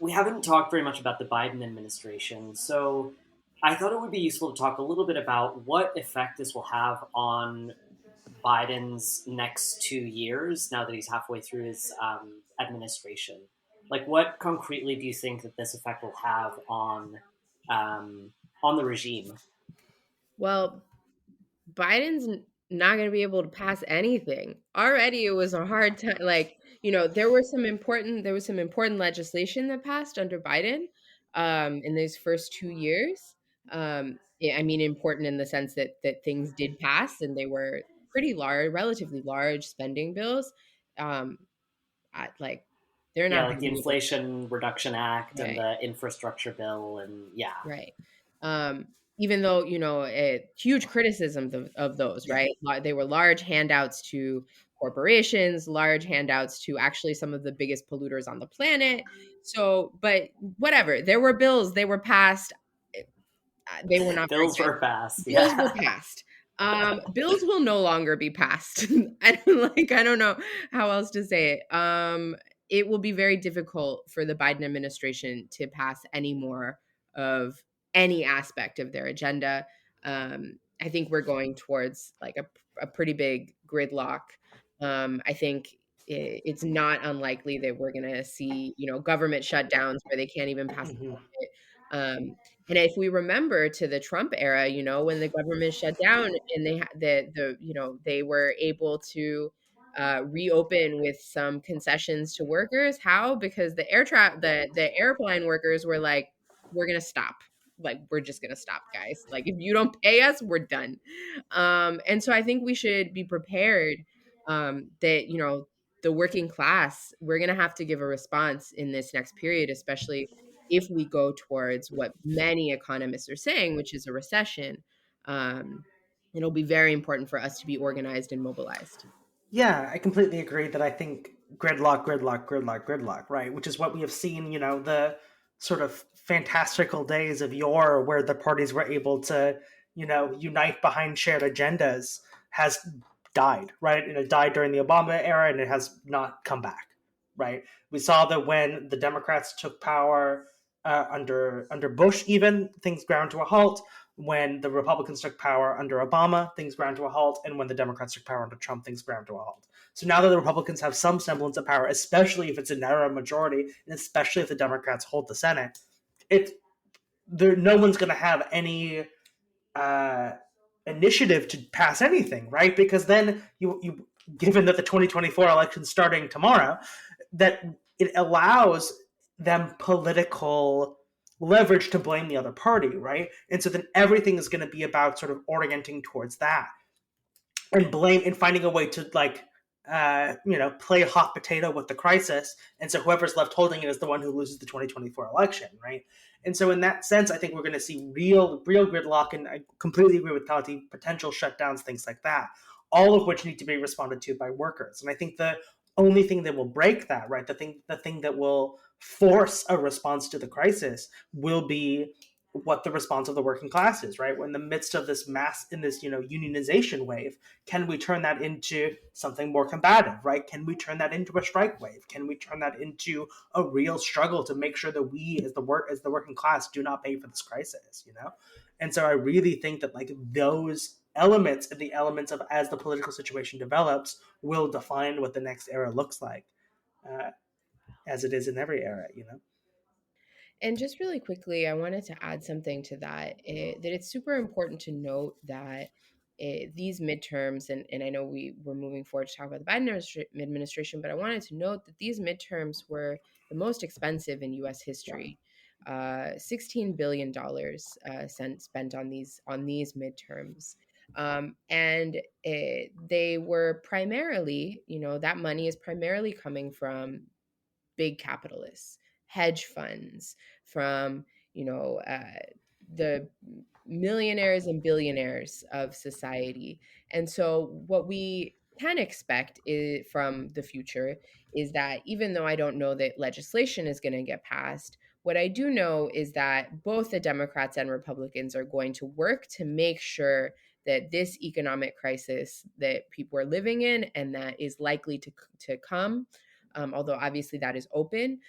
S4: We haven't talked very much about the Biden administration, so I thought it would be useful to talk a little bit about what effect this will have on Biden's next 2 years now that he's halfway through his administration. Like, what concretely do you think that this effect will have on the regime?
S3: Well, Biden's not going to be able to pass anything. Already it was a hard time. Like, there was some important legislation that passed under Biden in those first 2 years. I mean, important in the sense that things did pass and they were pretty large, relatively large spending bills. Um, like, they're
S4: Yeah,
S3: not
S4: like
S3: going
S4: the
S3: to be able
S4: Inflation Reduction Act
S3: to,
S4: and
S3: right.
S4: the infrastructure bill, and yeah.
S3: Right. Even though, huge criticisms of those,
S2: Yeah.
S3: right? They were large handouts to corporations, large handouts to actually some of the biggest polluters on the planet. So, but whatever, there were bills, they were passed. They were not very
S4: Bills
S3: good.
S4: were passed.
S3: Bills were
S4: Yeah.
S3: passed. Bills will no longer be passed. I don't know how else to say it. It will be very difficult for the Biden administration to pass any more of any aspect of their agenda. I think we're going towards like a pretty big gridlock. I think it's not unlikely that we're going to see, government shutdowns where they can't even pass
S2: Mhm.
S3: a budget. And if we remember to the Trump era, when the government shut down and they had they were able to reopen with some concessions to workers. How? Because the airplane workers were like, we're gonna stop. Like, we're just gonna stop, guys. Like, if you don't pay us, we're done. And so I think we should be prepared that the working class, we're gonna have to give a response in this next period, especially if we go towards what many economists are saying, which is a recession. um, it'll be very important for us to be organized and mobilized.
S2: Yeah, I completely agree that I think gridlock, gridlock, gridlock, gridlock, right? Which is what we have seen, the sort of fantastical days of yore where the parties were able to, unite behind shared agendas has died, right? And it died during the Obama era, and it has not come back, right? We saw that when the Democrats took power under Bush, even things ground to a halt. When the Republicans took power under Obama, things ground to a halt, and when the Democrats took power under Trump, things ground to a halt. So now that the Republicans have some semblance of power, especially if it's a narrow majority, and especially if the Democrats hold the Senate, no one's going to have any uh, initiative to pass anything, right? Because then you given that the 2024 election's starting tomorrow, that it allows them political leverage to blame the other party, right? And so then everything is going to be about sort of orienting towards that and blame and finding a way to play hot potato with the crisis, and so whoever's left holding it is the one who loses the 2024 election, right? And so in that sense, I think we're going to see real gridlock, and I completely agree with Tati, potential shutdowns, things like that, all of which need to be responded to by workers. And I think the only thing that will break that, right, the thing that will force a response to the crisis will be what the response of the working class is, right? We're in the midst of this unionization wave. Can we turn that into something more combative, right? Can we turn that into a strike wave? Can we turn that into a real struggle to make sure that we, as the working class, do not pay for this crisis, And so I really think that like those elements and the elements of as the political situation develops will define what the next era looks like, as it is in every era.
S3: And just really quickly, I wanted to add something to that, that it's super important to note that these midterms, and I know we're moving forward to talk about the Biden administration, but I wanted to note that these midterms were the most expensive in U.S. history. $16 billion spent on these midterms. And they were primarily, that money is primarily coming from big capitalists, hedge funds, from the millionaires and billionaires of society. And so what we can expect from the future is that even though I don't know that legislation is going to get passed, what I do know is that both the Democrats and Republicans are going to work to make sure that this economic crisis that people are living in and that is likely to come, although obviously that is open,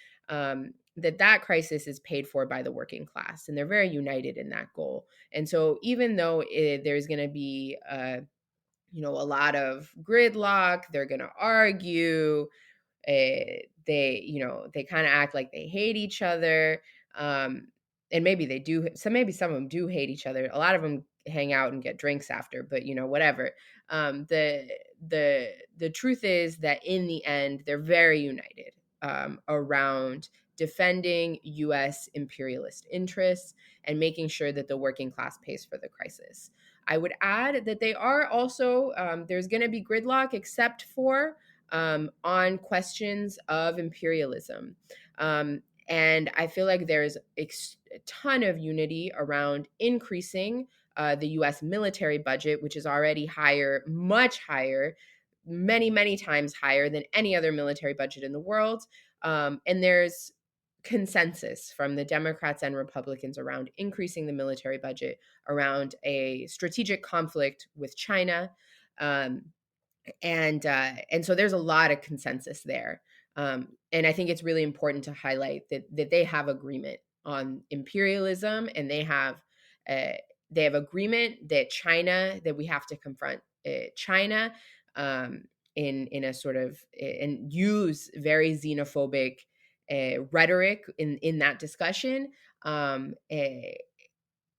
S3: that crisis is paid for by the working class, and they're very united in that goal. And so even though there's going to be a lot of gridlock, they're going to argue, they kind of act like they hate each other, and maybe they do. So maybe some of them do hate each other. A lot of them hang out and get drinks after, but whatever. The truth is that in the end, they're very united around defending U.S. imperialist interests and making sure that the working class pays for the crisis. I would add that they are also, there's going to be gridlock except for on questions of imperialism. And I feel like there's a ton of unity around increasing the U.S. military budget, which is already higher, much higher, many, many times higher than any other military budget in the world. And there's consensus from the Democrats and Republicans around increasing the military budget, around a strategic conflict with China. And so there's a lot of consensus there. And I think it's really important to highlight that they have agreement on imperialism, and they have agreement that we have to confront China in a sort of, and use very xenophobic rhetoric in that discussion, and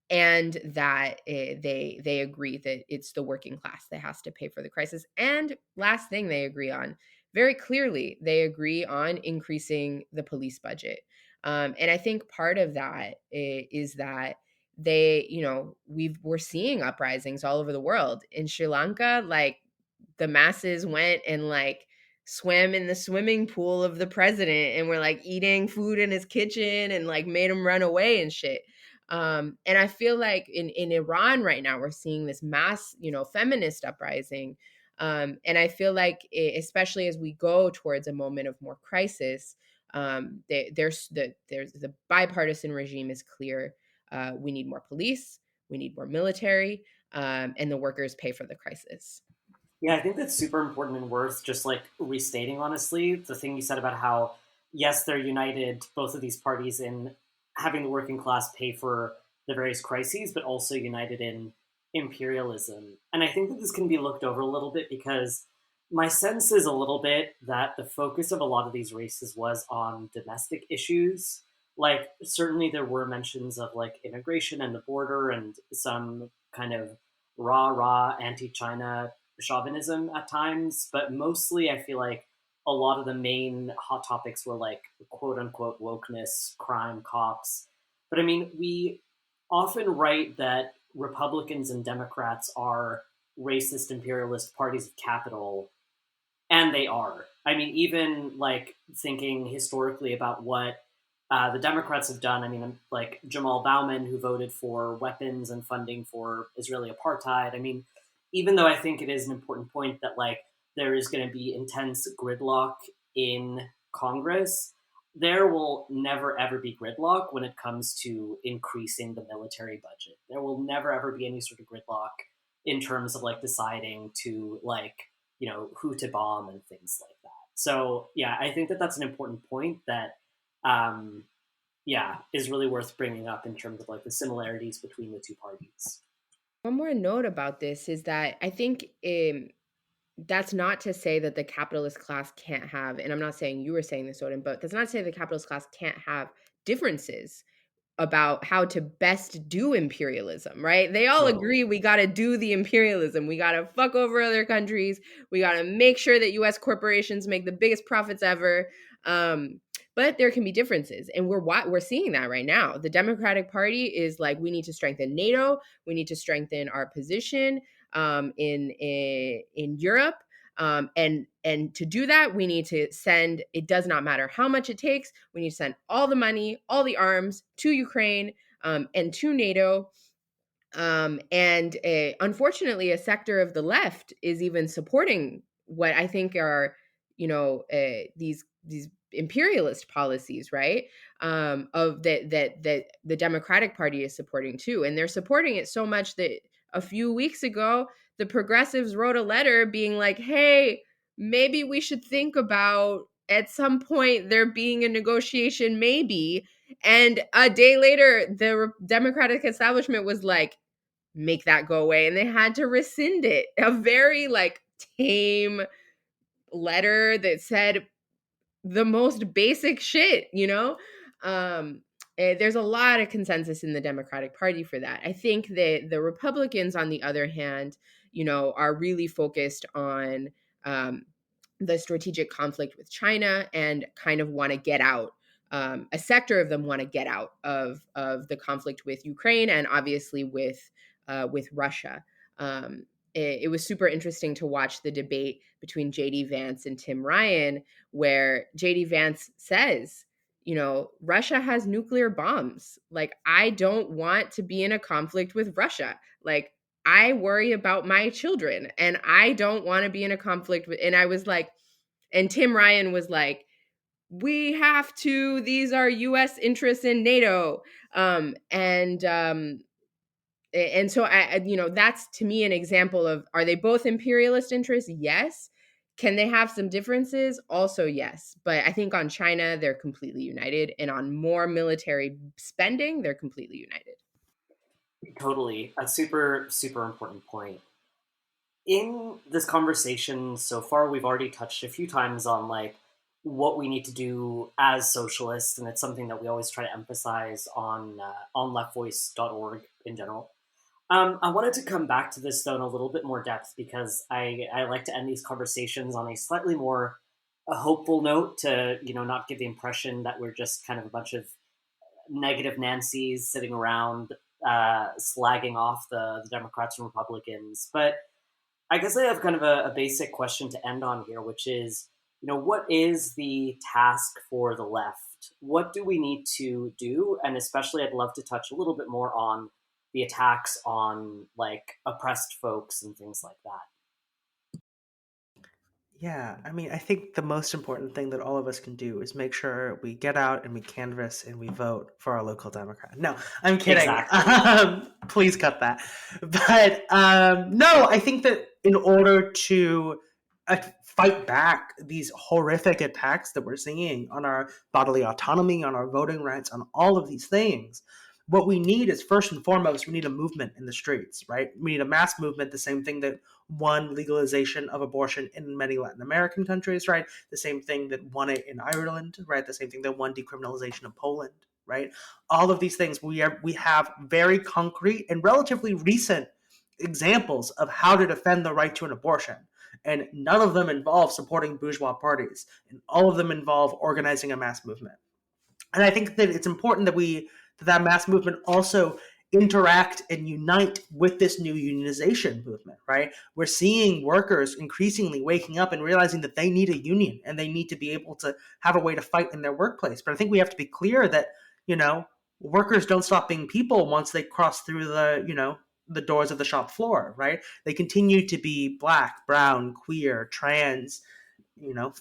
S3: that they agree that it's the working class that has to pay for the crisis. And last thing they agree on, very clearly, they agree on increasing the police budget. And I think part of that is that we're seeing uprisings all over the world. In Sri Lanka, like, the masses went and like swam in the swimming pool of the president and were like eating food in his kitchen and like made him run away and shit. And I feel like in Iran right now, we're seeing this mass, feminist uprising. And I feel like, especially as we go towards a moment of more crisis, there's the bipartisan regime is clear. We need more police, we need more military, and the workers pay for the crisis.
S4: Yeah, I think that's super important and worth just like restating, honestly. The thing you said about how, yes, they're united, both of these parties, in having the working class pay for the various crises, but also united in imperialism. And I think that this can be looked over a little bit because my sense is a little bit that the focus of a lot of these races was on domestic issues. Like, certainly there were mentions of like immigration and the border and some kind of rah anti China chauvinism at times, but mostly I feel like a lot of the main hot topics were like quote unquote wokeness, crime, cops. But I mean, we often write that Republicans and Democrats are racist imperialist parties of capital, and they are. I mean, even like thinking historically about what the Democrats have done. I mean, like Jamal Bauman, who voted for weapons and funding for Israeli apartheid. I mean, even though I think it is an important point that like there is going to be intense gridlock in Congress, there will never ever be gridlock when it comes to increasing the military budget. There will never ever be any sort of gridlock in terms of like deciding to like who to bomb and things like that. So yeah, I think that that's an important point that um, yeah, is really worth bringing up in terms of like the similarities between the two parties.
S3: One more note about this is that I think that's not to say that the capitalist class can't have, and I'm not saying you were saying this, Odin, but that's not to say the capitalist class can't have differences about how to best do imperialism, right? They all
S4: Totally.
S3: agree we got to do the imperialism. We got to fuck over other countries. We got to make sure that US corporations make the biggest profits ever. But there can be differences, and we're seeing that right now. The Democratic Party is like, we need to strengthen NATO, we need to strengthen our position in Europe, and to do that, we need to send, it does not matter how much it takes, we need to send all the money, all the arms to Ukraine, and to NATO. And unfortunately, a sector of the left is even supporting what I think are, these imperialist policies, right? Of that the Democratic Party is supporting too, and they're supporting it so much that a few weeks ago, the progressives wrote a letter being like, "Hey, maybe we should think about at some point there being a negotiation, maybe." And a day later, the Democratic establishment was like, make that go away. And they had to rescind it. A very like tame letter that said the most basic shit, you know? There's a lot of consensus in the Democratic Party for that. I think that the Republicans, on the other hand, are really focused on the strategic conflict with China and kind of want to get out. A sector of them want to get out of the conflict with Ukraine and obviously with Russia. It was super interesting to watch the debate between JD Vance and Tim Ryan, where JD Vance says, Russia has nuclear bombs. Like, I don't want to be in a conflict with Russia. Like, I worry about my children and I don't want to be in a conflict with, and I was like, and Tim Ryan was like, we have to, these are US interests in NATO. And so that's to me an example of, are they both imperialist interests? Yes. Can they have some differences? Also, yes. But I think on China, they're completely united. And on more military spending, they're completely united.
S4: Totally. A super, super important point. In this conversation so far, we've already touched a few times on like what we need to do as socialists, and it's something that we always try to emphasize on leftvoice.org in general. I wanted to come back to this though in a little bit more depth because I like to end these conversations on a slightly more a hopeful note to not give the impression that we're just kind of a bunch of negative Nancy's sitting around slagging off the Democrats and Republicans. But I guess I have kind of a basic question to end on here, which is, what is the task for the left? What do we need to do? And especially, I'd love to touch a little bit more on the attacks on like oppressed folks and things like that.
S2: Yeah, I mean, I think the most important thing that all of us can do is make sure we get out and we canvass and we vote for our local Democrat. No, I'm kidding.
S4: Exactly.
S2: Please cut that. But no, I think that in order to fight back these horrific attacks that we're seeing on our bodily autonomy, on our voting rights, on all of these things, what we need is first and foremost, we need a movement in the streets, right? We need a mass movement, the same thing that won legalization of abortion in many Latin American countries, right? The same thing that won it in Ireland, right? The same thing that won decriminalization of Poland, right? All of these things, we have very concrete and relatively recent examples of how to defend the right to an abortion. And none of them involve supporting bourgeois parties, and all of them involve organizing a mass movement. And I think that it's important that mass movement also interact and unite with this new unionization movement, right? We're seeing workers increasingly waking up and realizing that they need a union and they need to be able to have a way to fight in their workplace. But I think we have to be clear that, workers don't stop being people once they cross through the doors of the shop floor, right? They continue to be black, brown, queer, trans,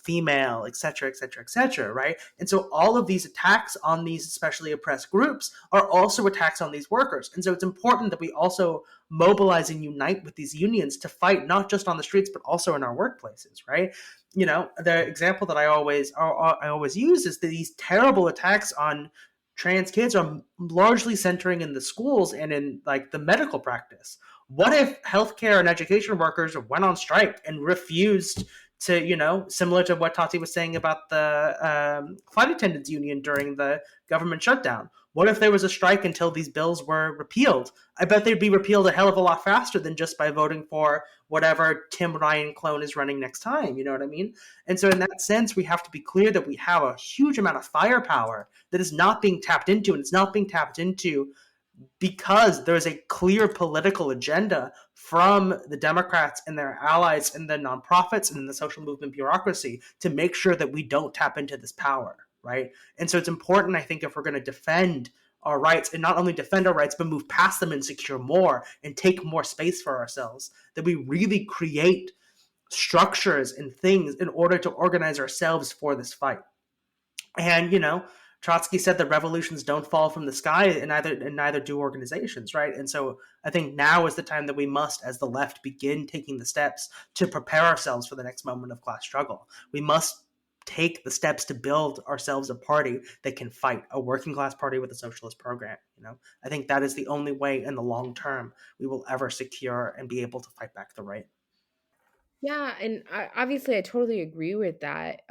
S2: female, et cetera, et cetera, et cetera, right? And so all of these attacks on these especially oppressed groups are also attacks on these workers. And so it's important that we also mobilize and unite with these unions to fight not just on the streets, but also in our workplaces, right? The example that I always use is that these terrible attacks on trans kids are largely centering in the schools and in like the medical practice. What if healthcare and education workers went on strike and refused to, similar to what Tati was saying about the flight attendants union during the government shutdown? What if there was a strike until these bills were repealed? I bet they'd be repealed a hell of a lot faster than just by voting for whatever Tim Ryan clone is running next time. You know what I mean? And so in that sense, we have to be clear that we have a huge amount of firepower that is not being tapped into, and it's not being tapped into because there's a clear political agenda from the Democrats and their allies and the nonprofits and the social movement bureaucracy to make sure that we don't tap into this power, right? And so it's important, I think, if we're going to defend our rights, and not only defend our rights, but move past them and secure more and take more space for ourselves, that we really create structures and things in order to organize ourselves for this fight. And Trotsky said that revolutions don't fall from the sky, and neither do organizations, right? And so I think now is the time that we must, as the left, begin taking the steps to prepare ourselves for the next moment of class struggle. We must take the steps to build ourselves a party that can fight, a working class party with a socialist program. I think that is the only way in the long term we will ever secure and be able to fight back the right.
S3: Yeah, and obviously I totally agree with that.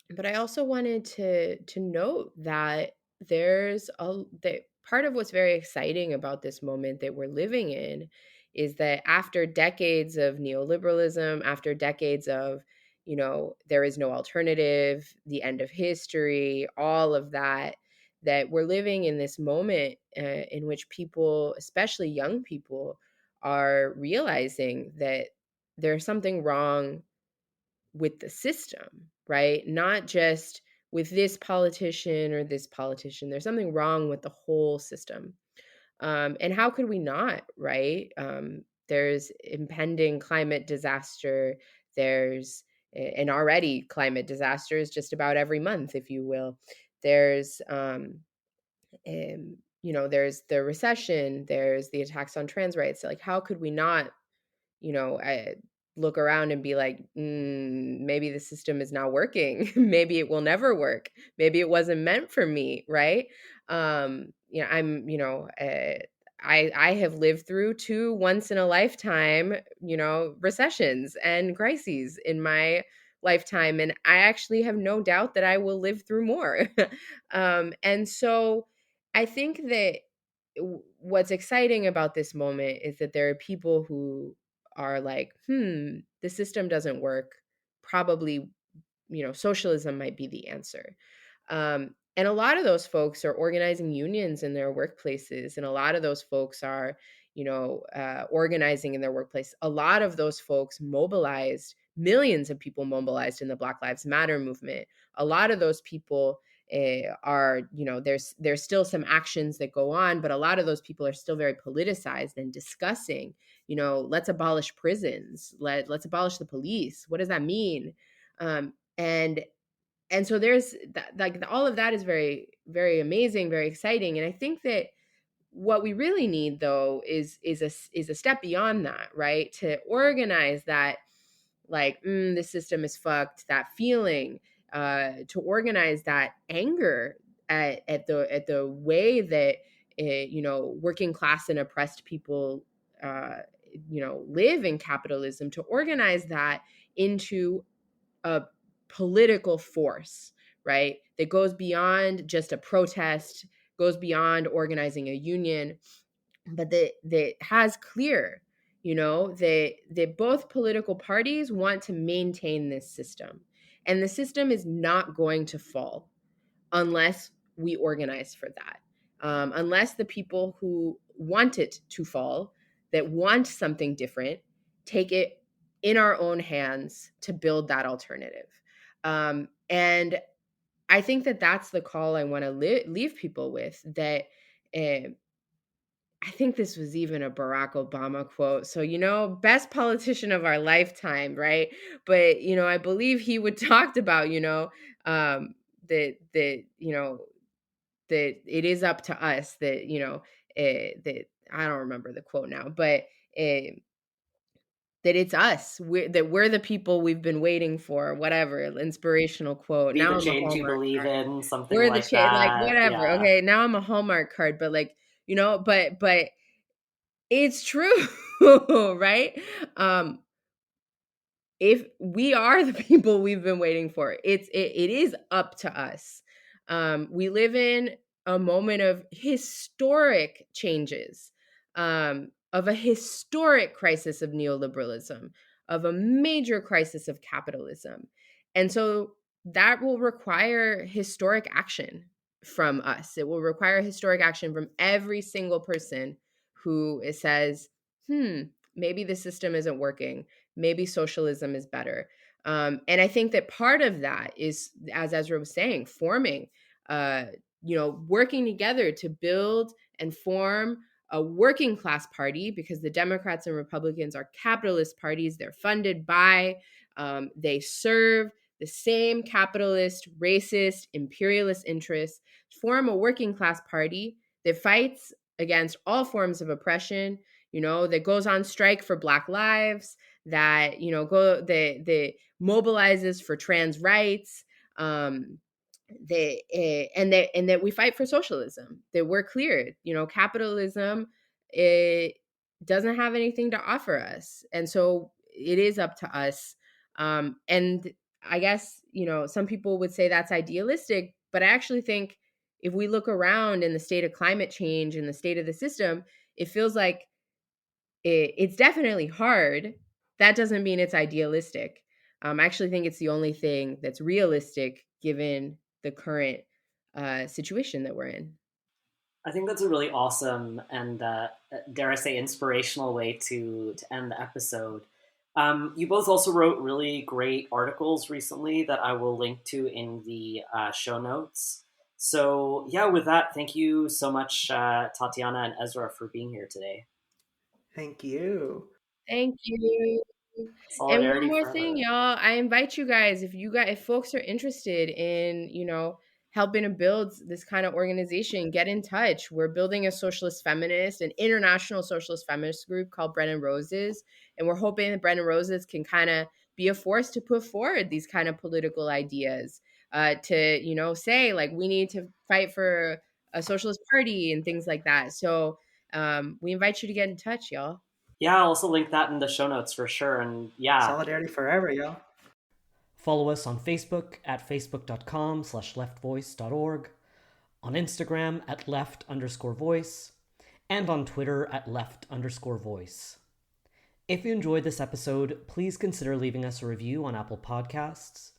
S3: But I also wanted to note that that part of what's very exciting about this moment that we're living in is that after decades of neoliberalism, after decades of, there is no alternative, the end of history, all of that, that we're living in this moment in which people, especially young people, are realizing that there's something wrong with the system, right? Not just with this politician or this politician. There's something wrong with the whole system. And how could we not, right? There's impending climate disaster. There's and already climate disasters just about every month, if you will. There's there's the recession. There's the attacks on trans rights. Like, how could we not look around and be like, maybe the system is not working. Maybe it will never work. Maybe it wasn't meant for me, right? I'm, I have lived through 2 once in a lifetime, recessions and crises in my lifetime, and I actually have no doubt that I will live through more. And so I think that what's exciting about this moment is that there are people who are like, the system doesn't work. Probably, socialism might be the answer. And a lot of those folks are organizing unions in their workplaces. And a lot of those folks are, organizing in their workplace. A lot of those folks mobilized, millions of people mobilized in the Black Lives Matter movement. A lot of those people are, there's still some actions that go on, but a lot of those people are still very politicized and discussing let's abolish prisons. Let's abolish the police. What does that mean? And so there's that, like all of that is very, very amazing, very exciting. And I think that what we really need, though, is a step beyond that, right? To organize that, like, the system is fucked, that feeling, to organize that anger at the way that working class and oppressed people live in capitalism, to organize that into a political force, right? That goes beyond just a protest, goes beyond organizing a union, but that has clear, that both political parties want to maintain this system. And the system is not going to fall unless we organize for that. Unless the people who want it to fall, that want something different, take it in our own hands to build that alternative. And I think that that's the call I want to leave people with, that I think this was even a Barack Obama quote. So, best politician of our lifetime, right? But, I believe he would talked about, that it is up to us, that, that I don't remember the quote now, but that it's us, that we're the people we've been waiting for, whatever, inspirational quote.
S4: Be
S3: Now
S4: the
S3: I'm a
S4: change you
S3: Hallmark
S4: believe
S3: card.
S4: in, something
S3: We're the
S4: like
S3: change, like
S4: that.
S3: whatever.
S4: Yeah.
S3: Okay, now I'm a Hallmark card, but like, but it's true, right? If we are the people we've been waiting for, it is up to us. We live in a moment of historic changes, of a historic crisis of neoliberalism, of a major crisis of capitalism. And so that will require historic action from us. It will require historic action from every single person who says, maybe the system isn't working. Maybe socialism is better. And I think that part of that is, as Ezra was saying, forming, working together to build and form a working class party, because the Democrats and Republicans are capitalist parties. They're funded by, they serve the same capitalist, racist, imperialist interests. Form a working class party that fights against all forms of oppression, that goes on strike for Black lives, that that mobilizes for trans rights, and that we fight for socialism. That we're clear, capitalism, it doesn't have anything to offer us, and so it is up to us. And I guess some people would say that's idealistic, but I actually think if we look around in the state of climate change and the state of the system, it feels like it's definitely hard. That doesn't mean it's idealistic. I actually think it's the only thing that's realistic given the current situation that we're in.
S4: I think that's a really awesome and, dare I say, inspirational way to end the episode. You both also wrote really great articles recently that I will link to in the show notes. So, yeah, with that, thank you so much, Tatiana and Ezra, for being here today.
S2: Thank you.
S3: Thank you. And one
S4: Solidarity
S3: more
S4: forever.
S3: thing, y'all, I invite you guys, if folks are interested in, helping to build this kind of organization, get in touch. We're building a socialist feminist, an international socialist feminist group called Bread and Roses. And we're hoping that Bread and Roses can kind of be a force to put forward these kind of political ideas, to, say, like, we need to fight for a socialist party and things like that. So we invite you to get in touch, y'all.
S4: Yeah, I'll also link that in the show notes for sure. And yeah.
S2: Solidarity forever, y'all.
S1: Follow us on Facebook at facebook.com/leftvoice.org, on Instagram at left_voice, and on Twitter at left_voice. If you enjoyed this episode, please consider leaving us a review on Apple Podcasts,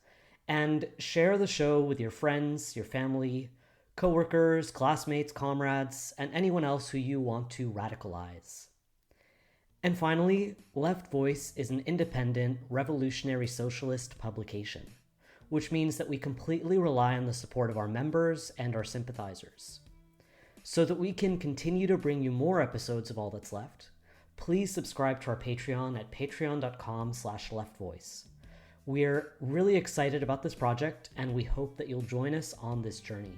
S1: and share the show with your friends, your family, coworkers, classmates, comrades, and anyone else who you want to radicalize. And finally, Left Voice is an independent, revolutionary socialist publication, which means that we completely rely on the support of our members and our sympathizers. So that we can continue to bring you more episodes of All That's Left, please subscribe to our Patreon at patreon.com/leftvoice. We're really excited about this project, and we hope that you'll join us on this journey.